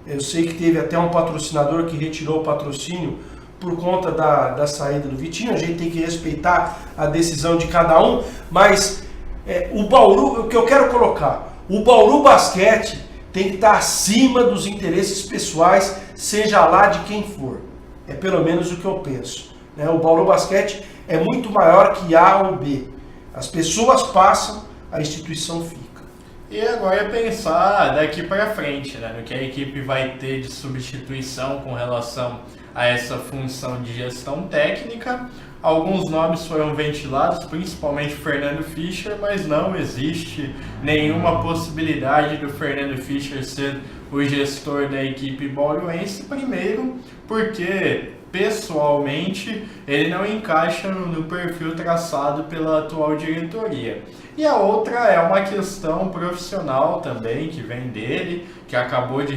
Eu sei que teve até um patrocinador que retirou o patrocínio por conta da saída do Vitinho. A gente tem que respeitar a decisão de cada um, mas o Bauru, o que eu quero colocar, o Bauru Basquete tem que estar acima dos interesses pessoais, seja lá de quem for. É pelo menos o que eu penso. O Bauru Basquete é muito maior que A ou B. As pessoas passam, a instituição fica. E agora é pensar daqui para frente, no que a equipe vai ter de substituição com relação a essa função de gestão técnica. alguns nomes foram ventilados, principalmente Fernando Fischer, mas não existe nenhuma possibilidade do Fernando Fischer ser o gestor da equipe bauruense. Primeiro, porque pessoalmente ele não encaixa no perfil traçado pela atual diretoria. E a outra é uma questão profissional também, que vem dele, que acabou de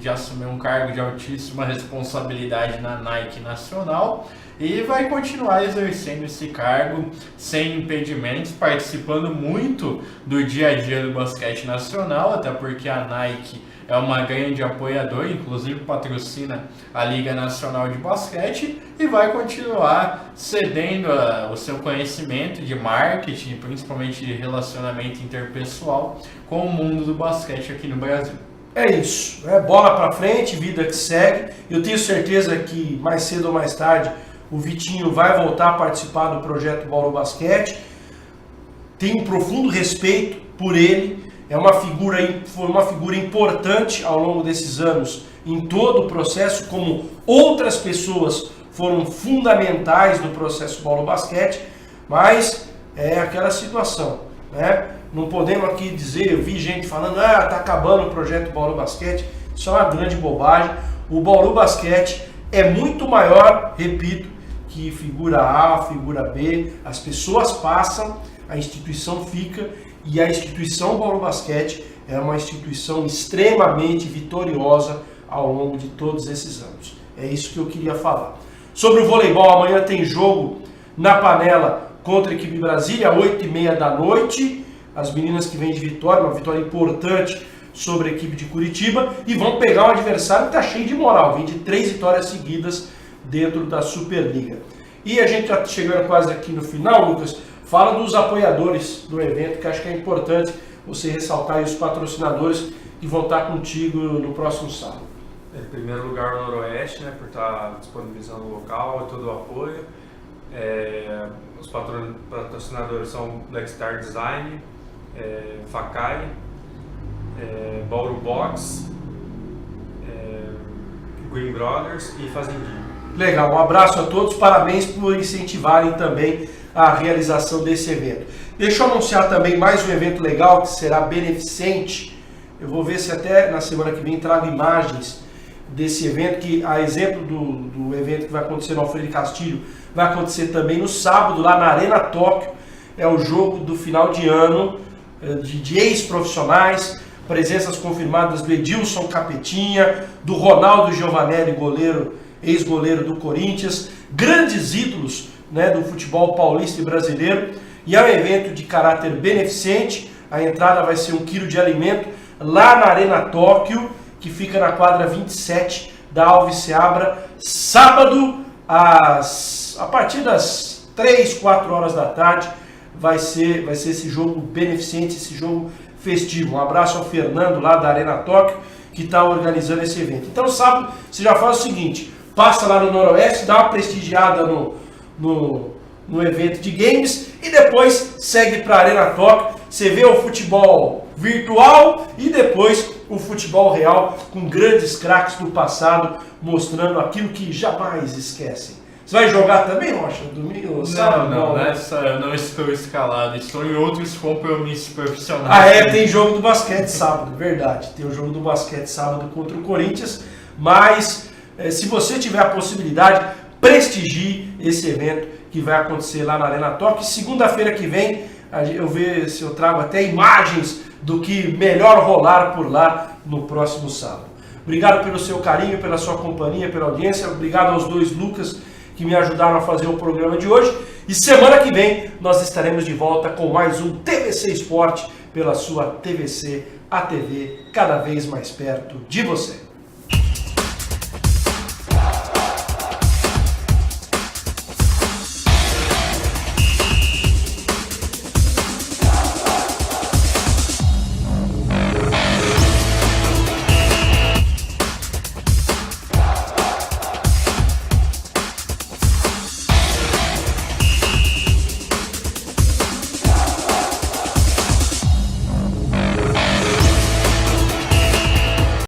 assumir um cargo de altíssima responsabilidade na Nike Nacional e vai continuar exercendo esse cargo sem impedimentos, participando muito do dia a dia do basquete nacional, até porque a Nike é uma grande apoiadora, inclusive patrocina a Liga Nacional de Basquete, e vai continuar cedendo o seu conhecimento de marketing, principalmente de relacionamento interpessoal, com o mundo do basquete aqui no Brasil. É isso, bola pra frente, vida que segue. Eu tenho certeza que mais cedo ou mais tarde o Vitinho vai voltar a participar do projeto Bauru Basquete. Tenho um profundo respeito por ele. Foi uma figura importante ao longo desses anos em todo o processo, como outras pessoas foram fundamentais no processo Bauru Basquete, mas é aquela situação, né? Não podemos aqui dizer, eu vi gente falando, tá acabando o projeto Bauru Basquete, isso é uma grande bobagem. O Bauru Basquete é muito maior, repito, que figura A, figura B, as pessoas passam, a instituição fica, e a instituição Bauru Basquete é uma instituição extremamente vitoriosa ao longo de todos esses anos. É isso que eu queria falar. Sobre o voleibol, amanhã tem jogo na Panela contra a equipe Brasília, 8h30 da noite. As meninas que vêm de vitória, uma vitória importante sobre a equipe de Curitiba, e vão pegar um adversário que está cheio de moral, vem de 3 vitórias seguidas dentro da Superliga. E a gente está chegando quase aqui no final, Lucas. Fala dos apoiadores do evento, que acho que é importante você ressaltar aí os patrocinadores que vão estar contigo no próximo sábado. Em primeiro lugar, o Noroeste, né, por estar disponibilizando o local e todo o apoio. Os patrocinadores são Black Star Design, Facai, Bauru Box, Green Brothers e Fazendinha. Legal, um abraço a todos, parabéns por incentivarem também a realização desse evento. Deixa eu anunciar também mais um evento legal que será beneficente. Eu vou ver se até na semana que vem trago imagens desse evento, que a exemplo do evento que vai acontecer no Alfredo Castilho, vai acontecer também no sábado lá na Arena Tóquio. É o jogo do final de ano de ex-profissionais, presenças confirmadas do Edilson Capetinha, do Ronaldo Giovanelli, ex-goleiro do Corinthians, grandes ídolos, né, do futebol paulista e brasileiro. E é um evento de caráter beneficente. A entrada vai ser 1 quilo de alimento lá na Arena Tóquio, que fica na quadra 27 da Alves Seabra, sábado a partir das 3, 4 horas da tarde. Vai ser esse jogo beneficente, esse jogo festivo. Um abraço ao Fernando lá da Arena Tóquio, que está organizando esse evento. Então sábado você já faz o seguinte, passa lá no Noroeste, dá uma prestigiada no evento de games e depois segue para a Arena Tóquio. Você vê o futebol virtual e depois o futebol real, com grandes craques do passado, mostrando aquilo que jamais esquecem. Você vai jogar também, Rocha? Domingo? Sábado? Não, nessa eu não estou escalado, estou em outros compromissos profissionais. Tem jogo do basquete sábado, verdade. Tem o jogo do basquete sábado contra o Corinthians, mas se você tiver a possibilidade, prestigie esse evento que vai acontecer lá na Arena Tóquio. Segunda-feira que vem, eu ver se eu trago até imagens do que melhor rolar por lá no próximo sábado. Obrigado pelo seu carinho, pela sua companhia, pela audiência. Obrigado aos dois Lucas que me ajudaram a fazer o programa de hoje. E semana que vem nós estaremos de volta com mais um TVC Esporte pela sua TVC, a TV cada vez mais perto de você.